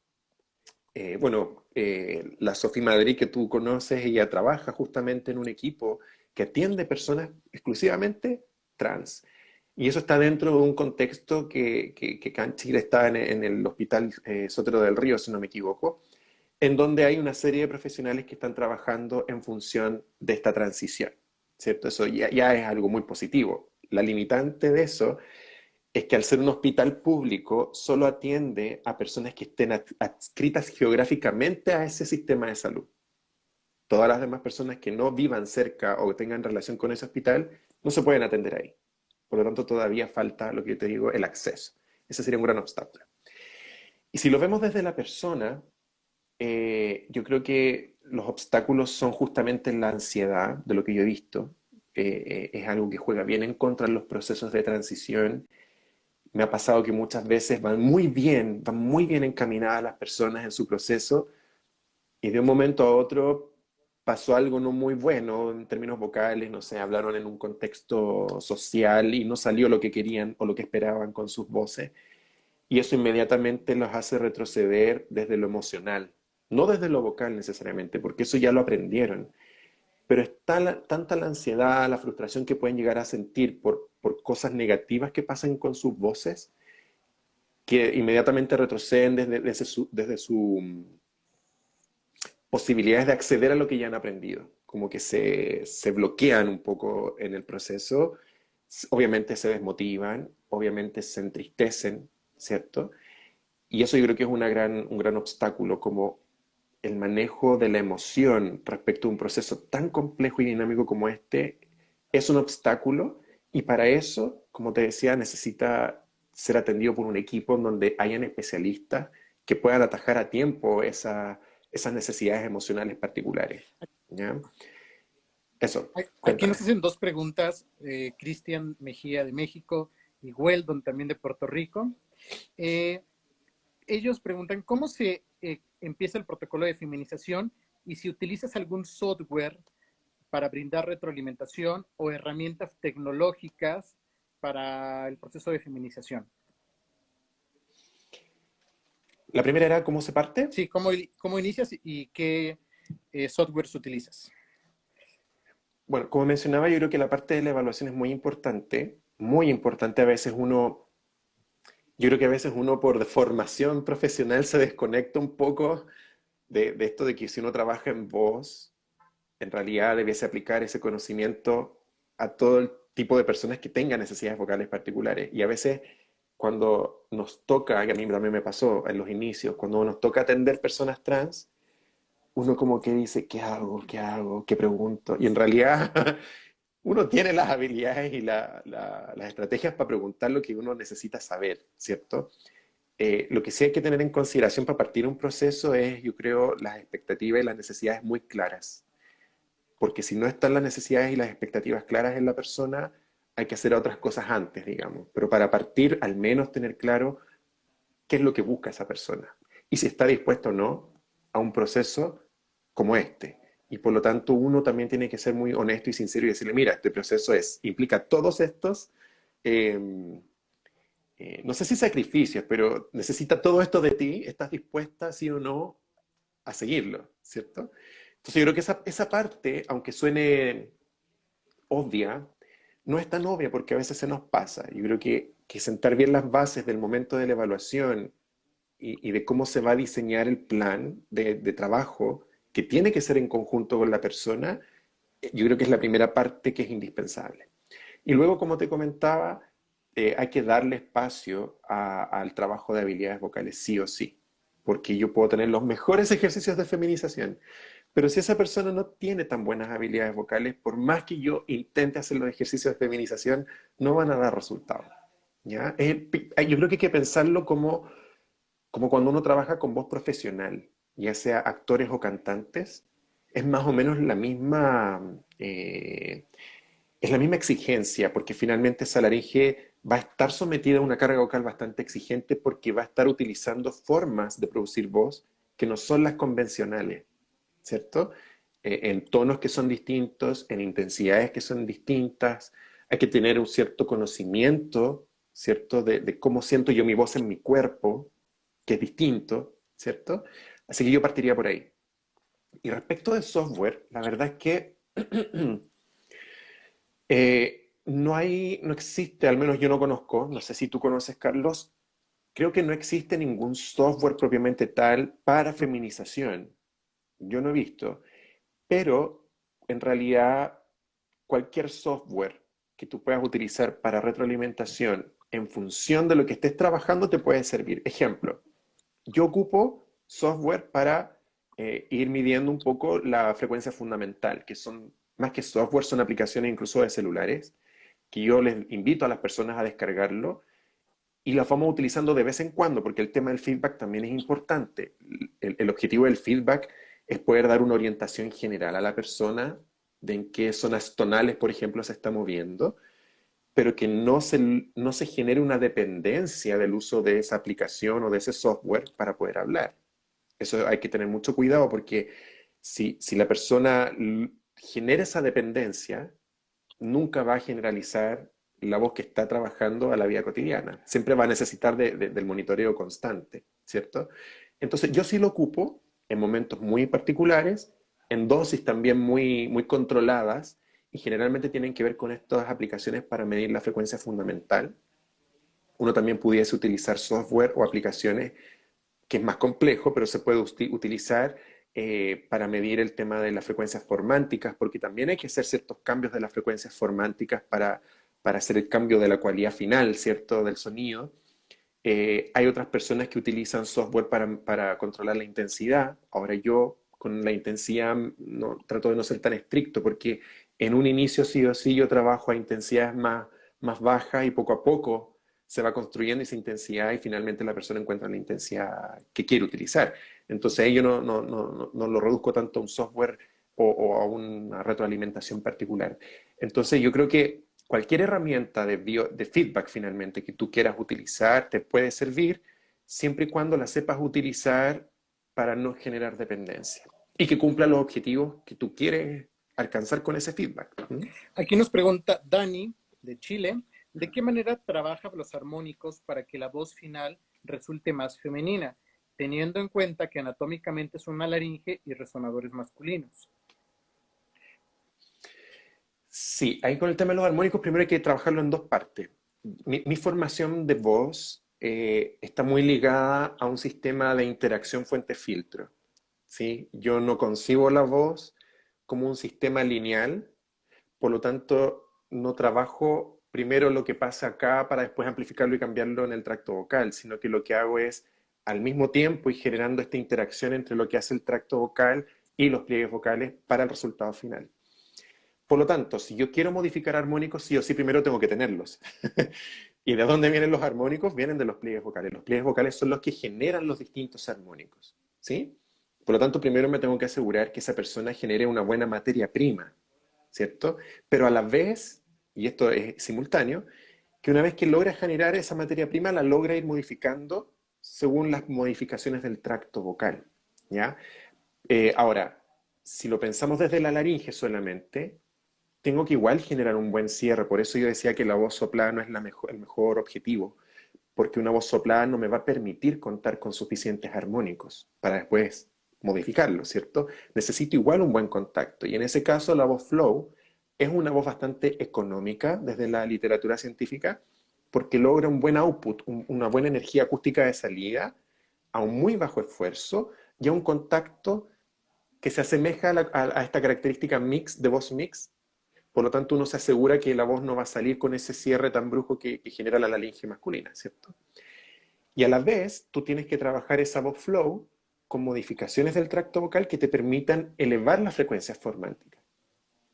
La Sofi Madrid que tú conoces, ella trabaja justamente en un equipo que atiende personas exclusivamente trans. Y eso está dentro de un contexto que acá en Chile está en el Hospital Sotero del Río, si no me equivoco, en donde hay una serie de profesionales que están trabajando en función de esta transición, ¿cierto? Eso ya es algo muy positivo. La limitante de eso es que al ser un hospital público solo atiende a personas que estén adscritas geográficamente a ese sistema de salud. Todas las demás personas que no vivan cerca o tengan relación con ese hospital no se pueden atender ahí. Por lo tanto, todavía falta, lo que yo te digo, el acceso. Ese sería un gran obstáculo. Y si lo vemos desde la persona, yo creo que los obstáculos son justamente la ansiedad, de lo que yo he visto. Es algo que juega bien en contra de los procesos de transición. Me ha pasado que muchas veces van muy bien encaminadas las personas en su proceso y de un momento a otro pasó algo no muy bueno en términos vocales, no sé, hablaron en un contexto social y no salió lo que querían o lo que esperaban con sus voces. Y eso inmediatamente los hace retroceder desde lo emocional, no desde lo vocal necesariamente, porque eso ya lo aprendieron. Pero está tanta la ansiedad, la frustración que pueden llegar a sentir por cosas negativas que pasan con sus voces, que inmediatamente retroceden desde su posibilidades de acceder a lo que ya han aprendido. Como que se bloquean un poco en el proceso, obviamente se desmotivan, obviamente se entristecen, ¿cierto? Y eso yo creo que es un gran obstáculo, como el manejo de la emoción respecto a un proceso tan complejo y dinámico como este es un obstáculo y para eso, como te decía, necesita ser atendido por un equipo en donde hayan especialistas que puedan atajar a tiempo esas necesidades emocionales particulares. ¿Ya? Eso, Aquí nos cuéntame. hacen dos preguntas, Cristian Mejía de México y Weldon también de Puerto Rico. Eh, Ellos preguntan cómo se empieza el protocolo de feminización y si utilizas algún software para brindar retroalimentación o herramientas tecnológicas para el proceso de feminización. La primera era cómo se parte. Sí, cómo inicias y qué softwares utilizas? Bueno, como mencionaba, yo creo que la parte de la evaluación es muy importante. Muy importante. A veces uno Yo creo que a veces uno por formación profesional se desconecta un poco de esto de que si uno trabaja en voz, en realidad debiese aplicar ese conocimiento a todo el tipo de personas que tengan necesidades vocales particulares. Y a veces cuando nos toca, que a mí también me pasó en los inicios, cuando nos toca atender personas trans, uno como que dice, ¿qué hago? ¿Qué hago? ¿Qué pregunto? Y en realidad uno tiene las habilidades y las estrategias para preguntar lo que uno necesita saber, ¿cierto? Lo que sí hay que tener en consideración para partir un proceso es, yo creo, las expectativas y las necesidades muy claras. Porque si no están las necesidades y las expectativas claras en la persona, hay que hacer otras cosas antes, digamos. Pero para partir, al menos tener claro qué es lo que busca esa persona y si está dispuesto o no a un proceso como este. Y por lo tanto uno también tiene que ser muy honesto y sincero y decirle, mira, este proceso implica todos estos, eh, no sé si sacrificios, pero necesita todo esto de ti, ¿estás dispuesta, sí o no, a seguirlo? ¿Cierto? Entonces yo creo que esa parte, aunque suene obvia, no es tan obvia porque a veces se nos pasa. Yo creo que sentar bien las bases del momento de la evaluación y de cómo se va a diseñar el plan de trabajo, que tiene que ser en conjunto con la persona, yo creo que es la primera parte que es indispensable. Y luego, como te comentaba, hay que darle espacio al trabajo de habilidades vocales, sí o sí, porque yo puedo tener los mejores ejercicios de feminización, pero si esa persona no tiene tan buenas habilidades vocales, por más que yo intente hacer los ejercicios de feminización, no van a dar resultado. ¿Ya? Yo creo que hay que pensarlo como cuando uno trabaja con voz profesional, ya sea actores o cantantes, es más o menos es la misma exigencia, porque finalmente esa laringe va a estar sometida a una carga vocal bastante exigente porque va a estar utilizando formas de producir voz que no son las convencionales, ¿cierto? En tonos que son distintos, en intensidades que son distintas, hay que tener un cierto conocimiento, ¿cierto? De cómo siento yo mi voz en mi cuerpo, que es distinto, ¿cierto? Así que yo partiría por ahí. Y respecto del software, la verdad es que no existe, al menos yo no conozco, no sé si tú conoces, Carlos, creo que no existe ningún software propiamente tal para feminización. Yo no he visto, pero en realidad cualquier software que tú puedas utilizar para retroalimentación en función de lo que estés trabajando te puede servir. Ejemplo, yo ocupo software para ir midiendo un poco la frecuencia fundamental, que son más que software, son aplicaciones incluso de celulares, que yo les invito a las personas a descargarlo y la vamos utilizando de vez en cuando, porque el tema del feedback también es importante. El objetivo del feedback es poder dar una orientación general a la persona de en qué zonas tonales, por ejemplo, se está moviendo, pero que no se genere una dependencia del uso de esa aplicación o de ese software para poder hablar. Eso hay que tener mucho cuidado porque si la persona genera esa dependencia, nunca va a generalizar la voz que está trabajando a la vida cotidiana. Siempre va a necesitar del monitoreo constante, ¿cierto? Entonces, yo sí lo ocupo en momentos muy particulares, en dosis también muy, muy controladas, y generalmente tienen que ver con estas aplicaciones para medir la frecuencia fundamental. Uno también pudiese utilizar software o aplicaciones que es más complejo, pero se puede utilizar para medir el tema de las frecuencias formánticas, porque también hay que hacer ciertos cambios de las frecuencias formánticas para hacer el cambio de la cualidad final, ¿cierto?, del sonido. Hay otras personas que utilizan software para controlar la intensidad. Ahora yo con la intensidad no, trato de no ser tan estricto porque en un inicio sí o sí yo trabajo a intensidades más bajas y poco a poco se va construyendo esa intensidad y finalmente la persona encuentra la intensidad que quiere utilizar. Entonces ahí yo no lo reduzco tanto a un software o a una retroalimentación particular. Entonces yo creo que cualquier herramienta de feedback finalmente que tú quieras utilizar te puede servir siempre y cuando la sepas utilizar para no generar dependencia y que cumpla los objetivos que tú quieres alcanzar con ese feedback. ¿Mm? Aquí nos pregunta Dani, de Chile, ¿de qué manera trabaja los armónicos para que la voz final resulte más femenina, teniendo en cuenta que anatómicamente es una laringe y resonadores masculinos? Sí, ahí con el tema de los armónicos primero hay que trabajarlo en dos partes. Mi formación de voz está muy ligada a un sistema de interacción fuente-filtro. ¿Sí? Yo no concibo la voz como un sistema lineal, por lo tanto, no trabajo primero lo que pasa acá para después amplificarlo y cambiarlo en el tracto vocal, sino que lo que hago es, al mismo tiempo y generando esta interacción entre lo que hace el tracto vocal y los pliegues vocales para el resultado final. Por lo tanto, si yo quiero modificar armónicos, sí o sí primero tengo que tenerlos. ¿Y de dónde vienen los armónicos? Vienen de los pliegues vocales. Los pliegues vocales son los que generan los distintos armónicos, ¿sí? Por lo tanto, primero me tengo que asegurar que esa persona genere una buena materia prima, ¿cierto? Pero a la vez, y esto es simultáneo, que una vez que logra generar esa materia prima, la logra ir modificando según las modificaciones del tracto vocal, ¿ya? Ahora, si lo pensamos desde la laringe solamente, tengo que igual generar un buen cierre. Por eso yo decía que la voz soplada no es el mejor objetivo, porque una voz soplada no me va a permitir contar con suficientes armónicos para después modificarlo, ¿cierto? Necesito igual un buen contacto. Y en ese caso la voz flow es una voz bastante económica desde la literatura científica, porque logra un buen output, una buena energía acústica de salida a un muy bajo esfuerzo y a un contacto que se asemeja a esta característica mix de voz mix. Por lo tanto, uno se asegura que la voz no va a salir con ese cierre tan brusco que genera la laringe masculina, ¿cierto? Y a la vez, tú tienes que trabajar esa voz flow con modificaciones del tracto vocal que te permitan elevar las frecuencias formánticas.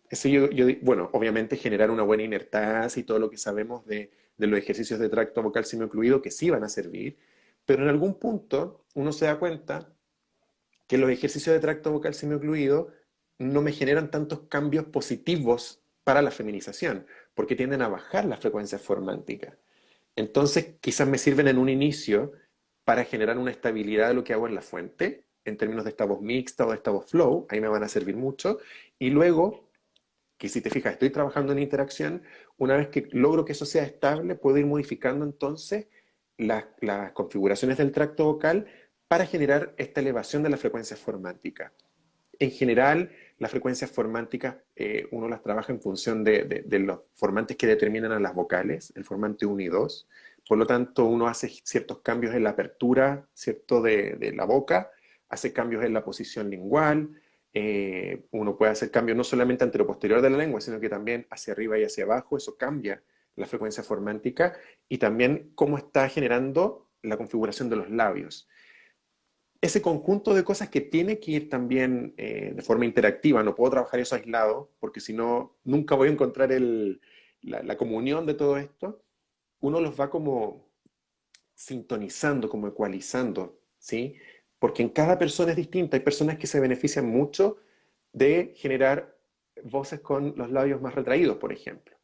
Eso bueno, obviamente generar una buena inertancia y todo lo que sabemos de los ejercicios de tracto vocal semi-ocluido que sí van a servir, pero en algún punto uno se da cuenta que los ejercicios de tracto vocal semi-ocluido no me generan tantos cambios positivos para la feminización, porque tienden a bajar las frecuencias formánticas. Entonces, quizás me sirven en un inicio para generar una estabilidad de lo que hago en la fuente, en términos de esta voz mixta o de esta voz flow, ahí me van a servir mucho. Y luego, que si te fijas, estoy trabajando en interacción, una vez que logro que eso sea estable, puedo ir modificando entonces las configuraciones del tracto vocal para generar esta elevación de la frecuencia formántica. En general, las frecuencias formánticas uno las trabaja en función de los formantes que determinan a las vocales, el formante 1 y 2. Por lo tanto, uno hace ciertos cambios en la apertura, ¿cierto? de la boca, hace cambios en la posición lingual, uno puede hacer cambios no solamente anteroposterior de la lengua, sino que también hacia arriba y hacia abajo, eso cambia la frecuencia formántica y también cómo está generando la configuración de los labios. Ese conjunto de cosas que tiene que ir también de forma interactiva, no puedo trabajar eso aislado, porque si no, nunca voy a encontrar la comunión de todo esto, uno los va como sintonizando, como ecualizando, ¿sí? Porque en cada persona es distinta, hay personas que se benefician mucho de generar voces con los labios más retraídos, por ejemplo,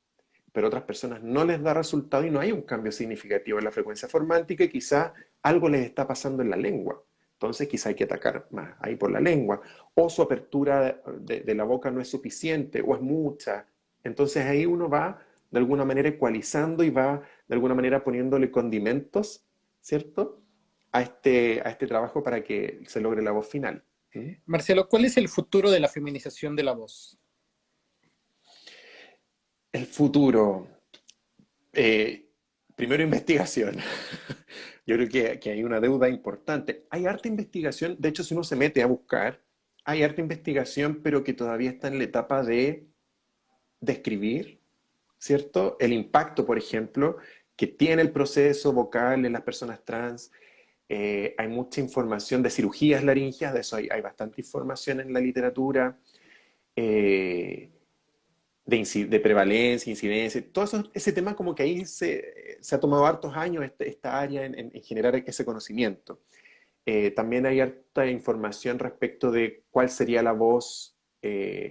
pero a otras personas no les da resultado y no hay un cambio significativo en la frecuencia formántica y quizá algo les está pasando en la lengua. Entonces quizá hay que atacar más ahí por la lengua. O su apertura de la boca no es suficiente o es mucha. Entonces ahí uno va de alguna manera ecualizando y va de alguna manera poniéndole condimentos, ¿cierto? A este trabajo para que se logre la voz final. ¿Mm? Marcelo, ¿cuál es el futuro de la feminización de la voz? El futuro. Eh, Primero, investigación. Yo creo que hay una deuda importante. Hay harta investigación, de hecho, si uno se mete a buscar, hay harta investigación, pero que todavía está en la etapa de describir, ¿cierto? El impacto, por ejemplo, que tiene el proceso vocal en las personas trans. Hay mucha información de cirugías laringeas, de eso hay bastante información en la literatura. Eh, de prevalencia, incidencia, todo eso, ese tema como que ahí se ha tomado hartos años esta área en generar ese conocimiento. También hay harta información respecto de cuál sería la voz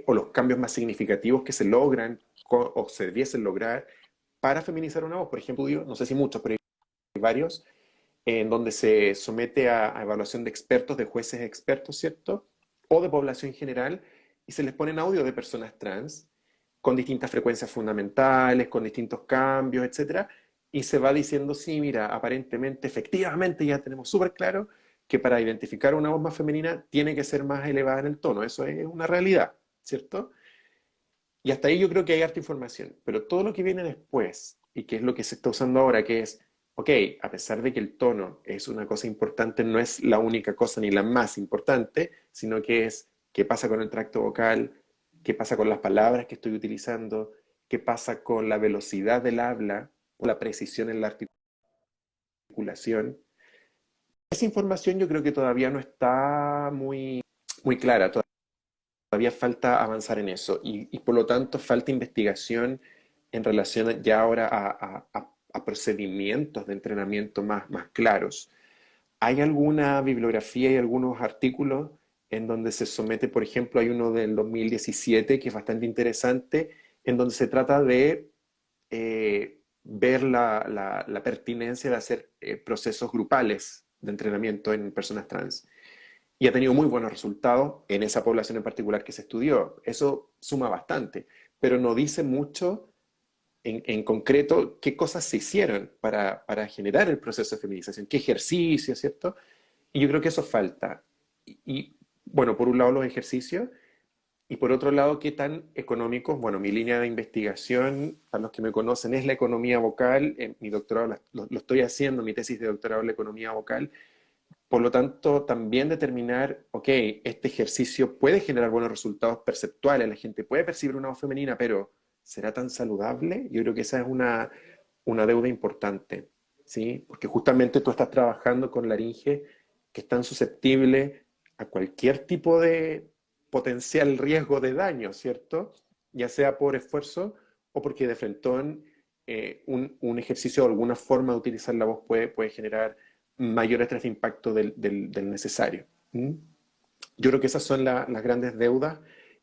o los cambios más significativos que se logran o se debiesen lograr para feminizar una voz. Por ejemplo, yo no sé si muchos, pero hay varios en donde se somete a evaluación de expertos, de jueces expertos, ¿cierto? O de población general, y se les ponen audio de personas trans con distintas frecuencias fundamentales, con distintos cambios, etcétera, y se va diciendo, sí, mira, aparentemente, efectivamente, ya tenemos súper claro que para identificar una voz más femenina tiene que ser más elevada en el tono, eso es una realidad, ¿cierto? Y hasta ahí yo creo que hay harta información, pero todo lo que viene después, y que es lo que se está usando ahora, que es, ok, a pesar de que el tono es una cosa importante, no es la única cosa ni la más importante, sino que es qué pasa con el tracto vocal, qué pasa con las palabras que estoy utilizando, qué pasa con la velocidad del habla, o la precisión en la articulación. Esa información yo creo que todavía no está muy clara. todavía falta avanzar en eso y por lo tanto falta investigación en relación ya ahora a procedimientos de entrenamiento más claros. ¿Hay alguna bibliografía y algunos artículos en donde se somete, por ejemplo, hay uno del 2017 que es bastante interesante, en donde se trata de ver la pertinencia de hacer procesos grupales de entrenamiento en personas trans? Y ha tenido muy buenos resultados en esa población en particular que se estudió. Eso suma bastante, pero no dice mucho en concreto qué cosas se hicieron para generar el proceso de feminización, qué ejercicio, ¿cierto? Y yo creo que eso falta. Bueno, por un lado los ejercicios y por otro lado qué tan económicos. Bueno, mi línea de investigación, para los que me conocen, es la economía vocal. Mi doctorado lo estoy haciendo, mi tesis de doctorado en la economía vocal. Por lo tanto, también determinar, ok, este ejercicio puede generar buenos resultados perceptuales, la gente puede percibir una voz femenina, pero ¿será tan saludable? Yo creo que esa es una deuda importante, ¿sí? Porque justamente tú estás trabajando con laringe que están susceptibles a cualquier tipo de potencial riesgo de daño, ¿cierto? Ya sea por esfuerzo o porque de frentón un ejercicio o alguna forma de utilizar la voz puede generar mayor estrés de impacto del necesario. ¿Mm? Yo creo que esas son las grandes deudas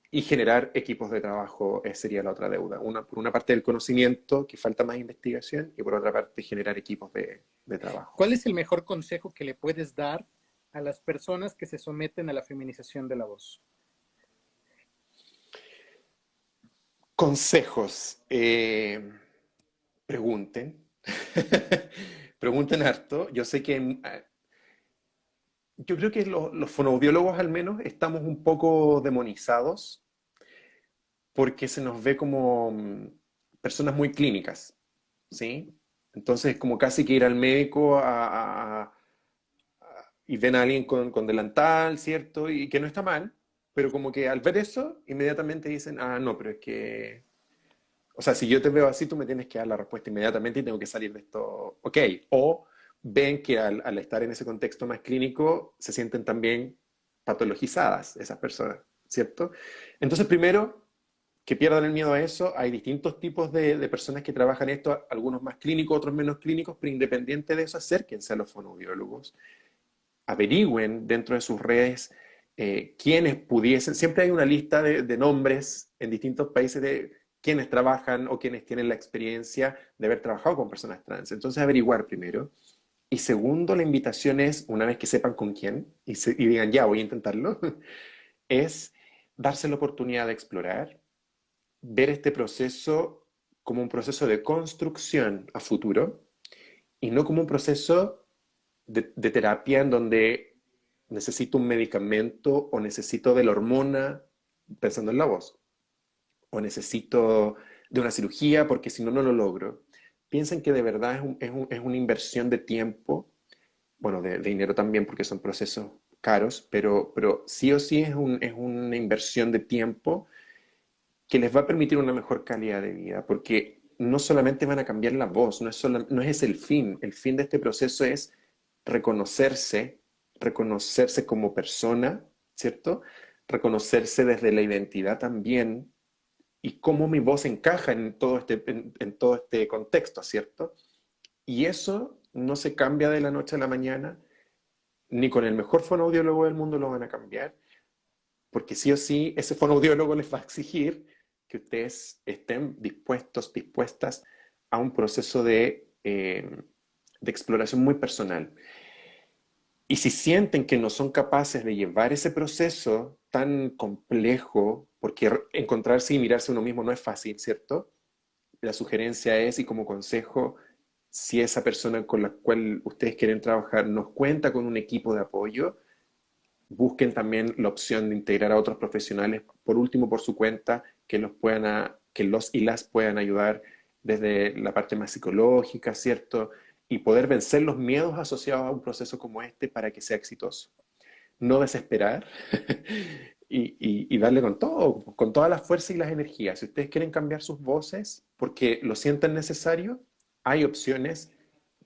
y generar equipos de trabajo sería la otra deuda. Por una parte el conocimiento, que falta más investigación, y por otra parte generar equipos de trabajo. ¿Cuál es el mejor consejo que le puedes dar a las personas que se someten a la feminización de la voz? Consejos. Pregunten. Pregunten harto. Yo sé que yo creo que los fonoaudiólogos al menos estamos un poco demonizados porque se nos ve como personas muy clínicas, ¿sí? Entonces, como casi que ir al médico y ven a alguien con delantal, ¿cierto? Y que no está mal, pero como que al ver eso, inmediatamente dicen, ah, no, pero es que, o sea, si yo te veo así, tú me tienes que dar la respuesta inmediatamente y tengo que salir de esto, ok. O ven que al estar en ese contexto más clínico, se sienten también patologizadas esas personas, ¿cierto? Entonces, primero, que pierdan el miedo a eso. Hay distintos tipos de personas que trabajan esto, algunos más clínicos, otros menos clínicos, pero independiente de eso, acérquense a los fonoaudiólogos, averigüen dentro de sus redes quienes pudiesen, siempre hay una lista de nombres en distintos países de quienes trabajan o quienes tienen la experiencia de haber trabajado con personas trans. Entonces, averiguar primero. Y segundo, la invitación es, una vez que sepan con quién y digan, ya, voy a intentarlo, es darse la oportunidad de explorar, ver este proceso como un proceso de construcción a futuro y no como un proceso de terapia en donde necesito un medicamento o necesito de la hormona, pensando en la voz, o necesito de una cirugía porque si no, no lo logro. Piensen que de verdad es una inversión de tiempo, bueno, de dinero también porque son procesos caros, pero sí o sí es una inversión de tiempo que les va a permitir una mejor calidad de vida, porque no solamente van a cambiar la voz, no es ese el fin de este proceso es reconocerse, reconocerse como persona, ¿cierto? Reconocerse desde la identidad también y cómo mi voz encaja en todo este contexto, ¿cierto? Y eso no se cambia de la noche a la mañana, ni con el mejor fonoaudiólogo del mundo lo van a cambiar, porque sí o sí ese fonoaudiólogo les va a exigir que ustedes estén dispuestos, dispuestas a un proceso de exploración muy personal. Y si sienten que no son capaces de llevar ese proceso tan complejo, porque encontrarse y mirarse uno mismo no es fácil, ¿cierto? La sugerencia es, y como consejo, si esa persona con la cual ustedes quieren trabajar nos cuenta con un equipo de apoyo, busquen también la opción de integrar a otros profesionales, por último por su cuenta, que los y las puedan ayudar desde la parte más psicológica, ¿cierto? Y poder vencer los miedos asociados a un proceso como este para que sea exitoso. No desesperar y darle con todo, con todas las fuerzas y las energías. Si ustedes quieren cambiar sus voces porque lo sienten necesario, hay opciones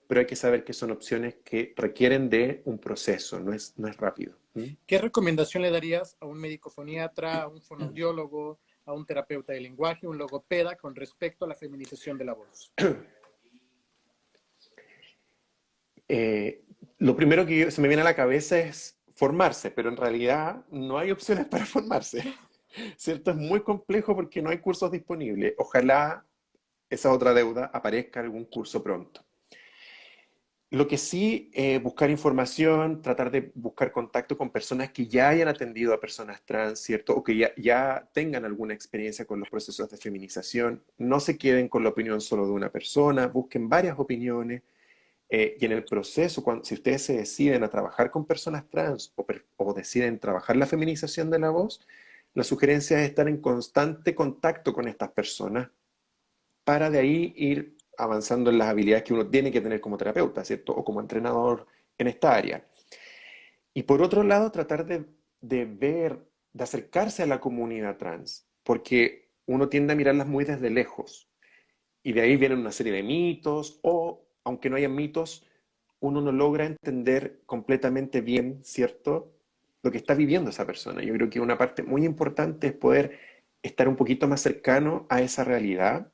pero hay que saber que son opciones que requieren de un proceso, no es rápido. ¿Mm? ¿Qué recomendación le darías a un médico foniatra, a un fonoaudiólogo, a un terapeuta de lenguaje, un logopeda con respecto a la feminización de la voz? Eh, lo primero que se me viene a la cabeza es formarse, pero en realidad no hay opciones para formarse, ¿cierto? Es muy complejo porque no hay cursos disponibles. Ojalá esa otra deuda aparezca algún curso pronto. Lo que sí, buscar información, tratar de buscar contacto con personas que ya hayan atendido a personas trans, ¿cierto? O que ya tengan alguna experiencia con los procesos de feminización. No se queden con la opinión solo de una persona, busquen varias opiniones. Y en el proceso, si ustedes se deciden a trabajar con personas trans o deciden trabajar la feminización de la voz, la sugerencia es estar en constante contacto con estas personas para de ahí ir avanzando en las habilidades que uno tiene que tener como terapeuta, ¿cierto? O como entrenador en esta área. Y por otro lado, tratar de ver, de acercarse a la comunidad trans, porque uno tiende a mirarlas muy desde lejos. Y de ahí vienen una serie de mitos, o aunque no haya mitos, uno no logra entender completamente bien, ¿cierto? Lo que está viviendo esa persona. Yo creo que una parte muy importante es poder estar un poquito más cercano a esa realidad.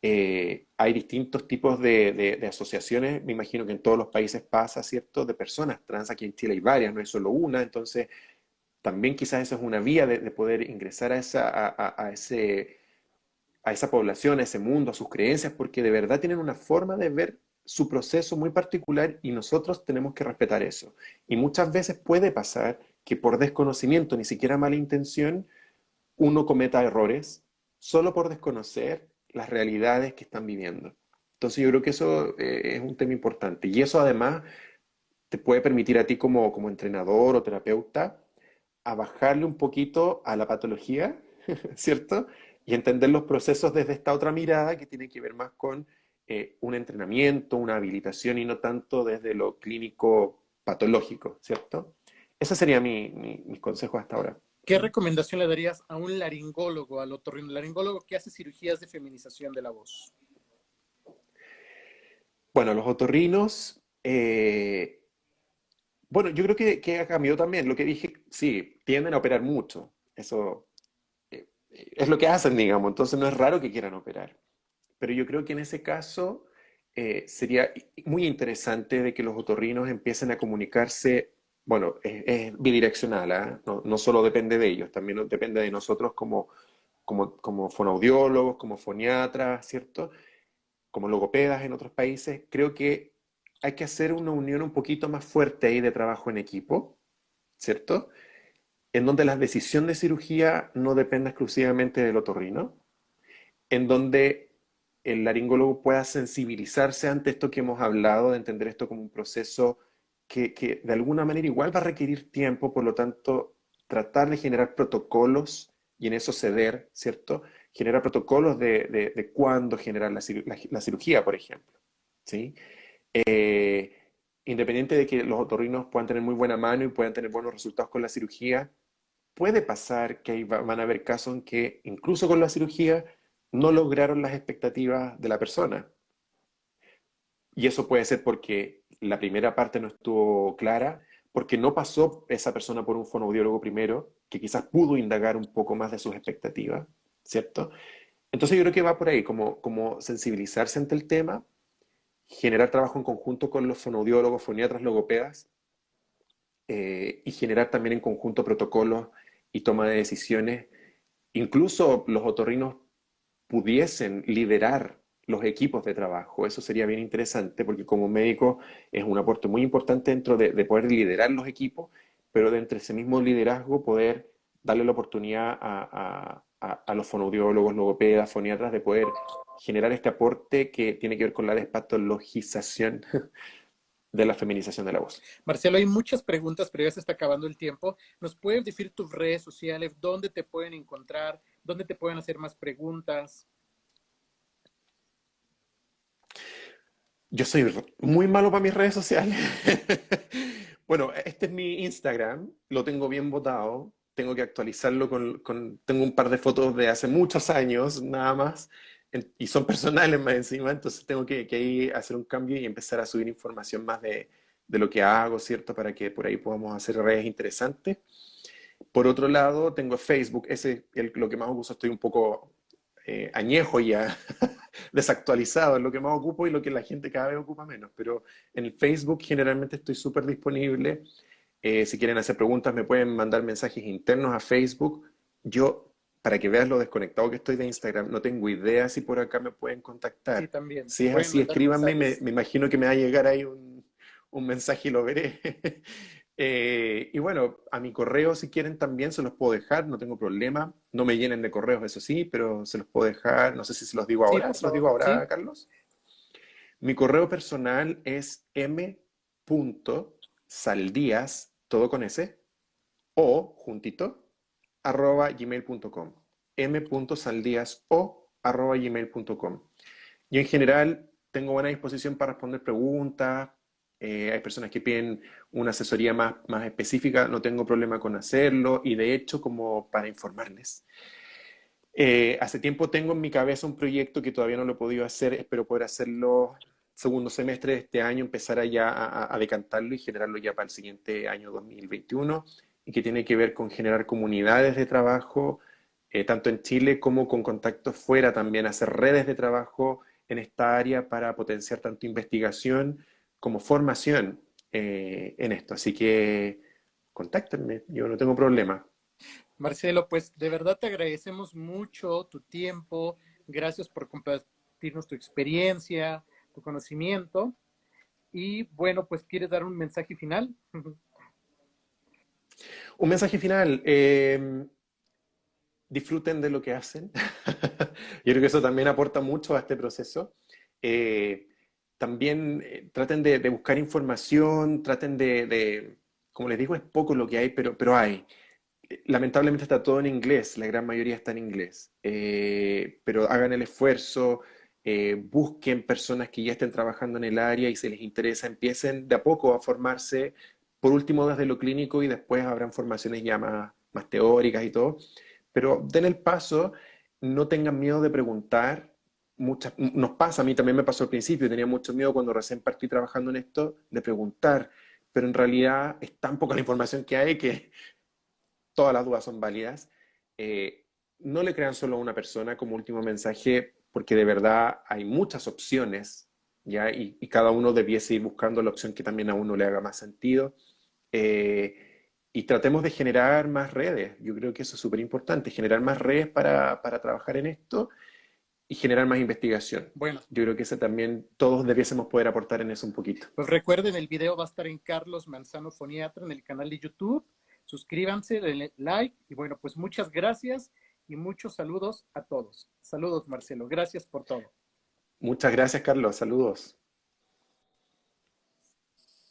Hay distintos tipos de asociaciones, me imagino que en todos los países pasa, ¿cierto? De personas trans, aquí en Chile hay varias, no es solo una, entonces también quizás eso es una vía de poder ingresar a esa población, a ese mundo, a sus creencias, porque de verdad tienen una forma de ver su proceso muy particular y nosotros tenemos que respetar eso. Y muchas veces puede pasar que por desconocimiento, ni siquiera mala intención, uno cometa errores solo por desconocer las realidades que están viviendo. Entonces yo creo que eso es un tema importante. Y eso además te puede permitir a ti como entrenador o terapeuta a bajarle un poquito a la patología, ¿cierto? Y entender los procesos desde esta otra mirada que tiene que ver más con un entrenamiento, una habilitación y no tanto desde lo clínico patológico, ¿cierto? Ese sería mis consejos hasta ahora. ¿Qué recomendación le darías a un laringólogo, al otorrinolaringólogo que hace cirugías de feminización de la voz? Bueno, los otorrinos, bueno, yo creo que ha cambiado también. Lo que dije, sí, tienden a operar mucho. Eso es lo que hacen, digamos. Entonces no es raro que quieran operar. Pero yo creo que en ese caso sería muy interesante de que los otorrinos empiecen a comunicarse. Bueno, es bidireccional, ¿ah? No solo depende de ellos, también depende de nosotros como fonoaudiólogos, como foniatras, ¿cierto? Como logopedas en otros países. Creo que hay que hacer una unión un poquito más fuerte ahí de trabajo en equipo, ¿cierto? En donde la decisión de cirugía no dependa exclusivamente del otorrino, en donde el laringólogo pueda sensibilizarse ante esto que hemos hablado, de entender esto como un proceso que de alguna manera igual va a requerir tiempo, por lo tanto, tratar de generar protocolos y en eso ceder, ¿cierto? Generar protocolos de cuándo generar la cirugía, por ejemplo, ¿sí? Eh, Independiente de que los otorrinos puedan tener muy buena mano y puedan tener buenos resultados con la cirugía, puede pasar que van a haber casos en que incluso con la cirugía no lograron las expectativas de la persona. Y eso puede ser porque la primera parte no estuvo clara, porque no pasó esa persona por un fonoaudiólogo primero, que quizás pudo indagar un poco más de sus expectativas, ¿cierto? Entonces yo creo que va por ahí, como sensibilizarse ante el tema, generar trabajo en conjunto con los fonoaudiólogos, foniatras, logopedas, y generar también en conjunto protocolos y toma de decisiones. Incluso los otorrinos pudiesen liderar los equipos de trabajo. Eso sería bien interesante porque como médico es un aporte muy importante dentro de poder liderar los equipos, pero de entre ese mismo liderazgo poder darle la oportunidad a los fonoaudiólogos, logopedas, foniatras de poder generar este aporte que tiene que ver con la despatologización de la feminización de la voz. Marcelo, hay muchas preguntas, pero ya se está acabando el tiempo. ¿Nos puedes decir tus redes sociales, dónde te pueden encontrar, dónde te pueden hacer más preguntas? Yo soy muy malo para mis redes sociales. Bueno, este es mi Instagram, lo tengo bien botado, tengo que actualizarlo tengo un par de fotos de hace muchos años, nada más. y son personales más encima, entonces tengo que ahí hacer un cambio y empezar a subir información más de lo que hago, ¿cierto? Para que por ahí podamos hacer redes interesantes. Por otro lado, tengo Facebook, ese es lo que más uso, estoy un poco añejo ya, desactualizado, es lo que más ocupo y lo que la gente cada vez ocupa menos, pero en el Facebook generalmente estoy súper disponible. Si quieren hacer preguntas, me pueden mandar mensajes internos a Facebook. Yo, para que veas lo desconectado que estoy de Instagram, no tengo idea si por acá me pueden Sí, contactar. también. Si es Pueden así, mandar escríbanme y mensajes. me imagino que me va a llegar ahí un mensaje y lo veré. Y bueno, a mi correo, si quieren, también se los puedo dejar, no tengo problema. No me llenen de correos, eso sí, pero se los puedo dejar. No sé si se los digo Sí, ahora. por ¿Se los digo favor. ahora, Sí, Carlos? Mi correo personal es m.saldías, todo con S, o juntito, @gmail.com. m.saldías@gmail.com. Yo en general tengo buena disposición para responder preguntas. Hay personas que piden una asesoría más específica, no tengo problema con hacerlo. Y de hecho, como para informarles, hace tiempo tengo en mi cabeza un proyecto que todavía no lo he podido hacer, espero poder hacerlo segundo semestre de este año, empezar ya a decantarlo y generarlo ya para el siguiente año 2021, y que tiene que ver con generar comunidades de trabajo, tanto en Chile como con contactos fuera también, hacer redes de trabajo en esta área para potenciar tanto investigación como formación en esto. Así que contáctenme, yo no tengo problema. Marcelo, pues de verdad te agradecemos mucho tu tiempo. Gracias por compartirnos tu experiencia, tu conocimiento. Y bueno, pues ¿quieres dar un mensaje final? Un mensaje final. Disfruten de lo que hacen. Yo creo que eso también aporta mucho a este proceso. Eh, También traten de buscar información, traten como les digo, es poco lo que hay, pero hay. Lamentablemente está todo en inglés, la gran mayoría está en inglés. Pero hagan el esfuerzo, busquen personas que ya estén trabajando en el área y si les interesa, empiecen de a poco a formarse, por último desde lo clínico y después habrán formaciones ya más teóricas y todo. Pero den el paso, no tengan miedo de preguntar. Nos pasa, a mí también me pasó al principio, tenía mucho miedo cuando recién partí trabajando en esto de preguntar, pero en realidad es tan poca la información que hay que todas las dudas son válidas. Eh, no le crean solo a una persona como último mensaje, porque de verdad hay muchas opciones, ¿ya? Y cada uno debiese ir buscando la opción que también a uno le haga más sentido. Y tratemos de generar más redes. Yo creo que eso es súper importante, generar más redes para trabajar en esto y generar más investigación. Bueno, Yo creo que ese también todos debiésemos poder aportar en eso un poquito. pues recuerden, el video va a estar en Carlos Manzano Foniatra en el canal de YouTube. Suscríbanse, denle like y bueno, pues muchas gracias y muchos saludos a todos. Saludos, Marcelo. Gracias por todo. Muchas gracias, Carlos. Saludos.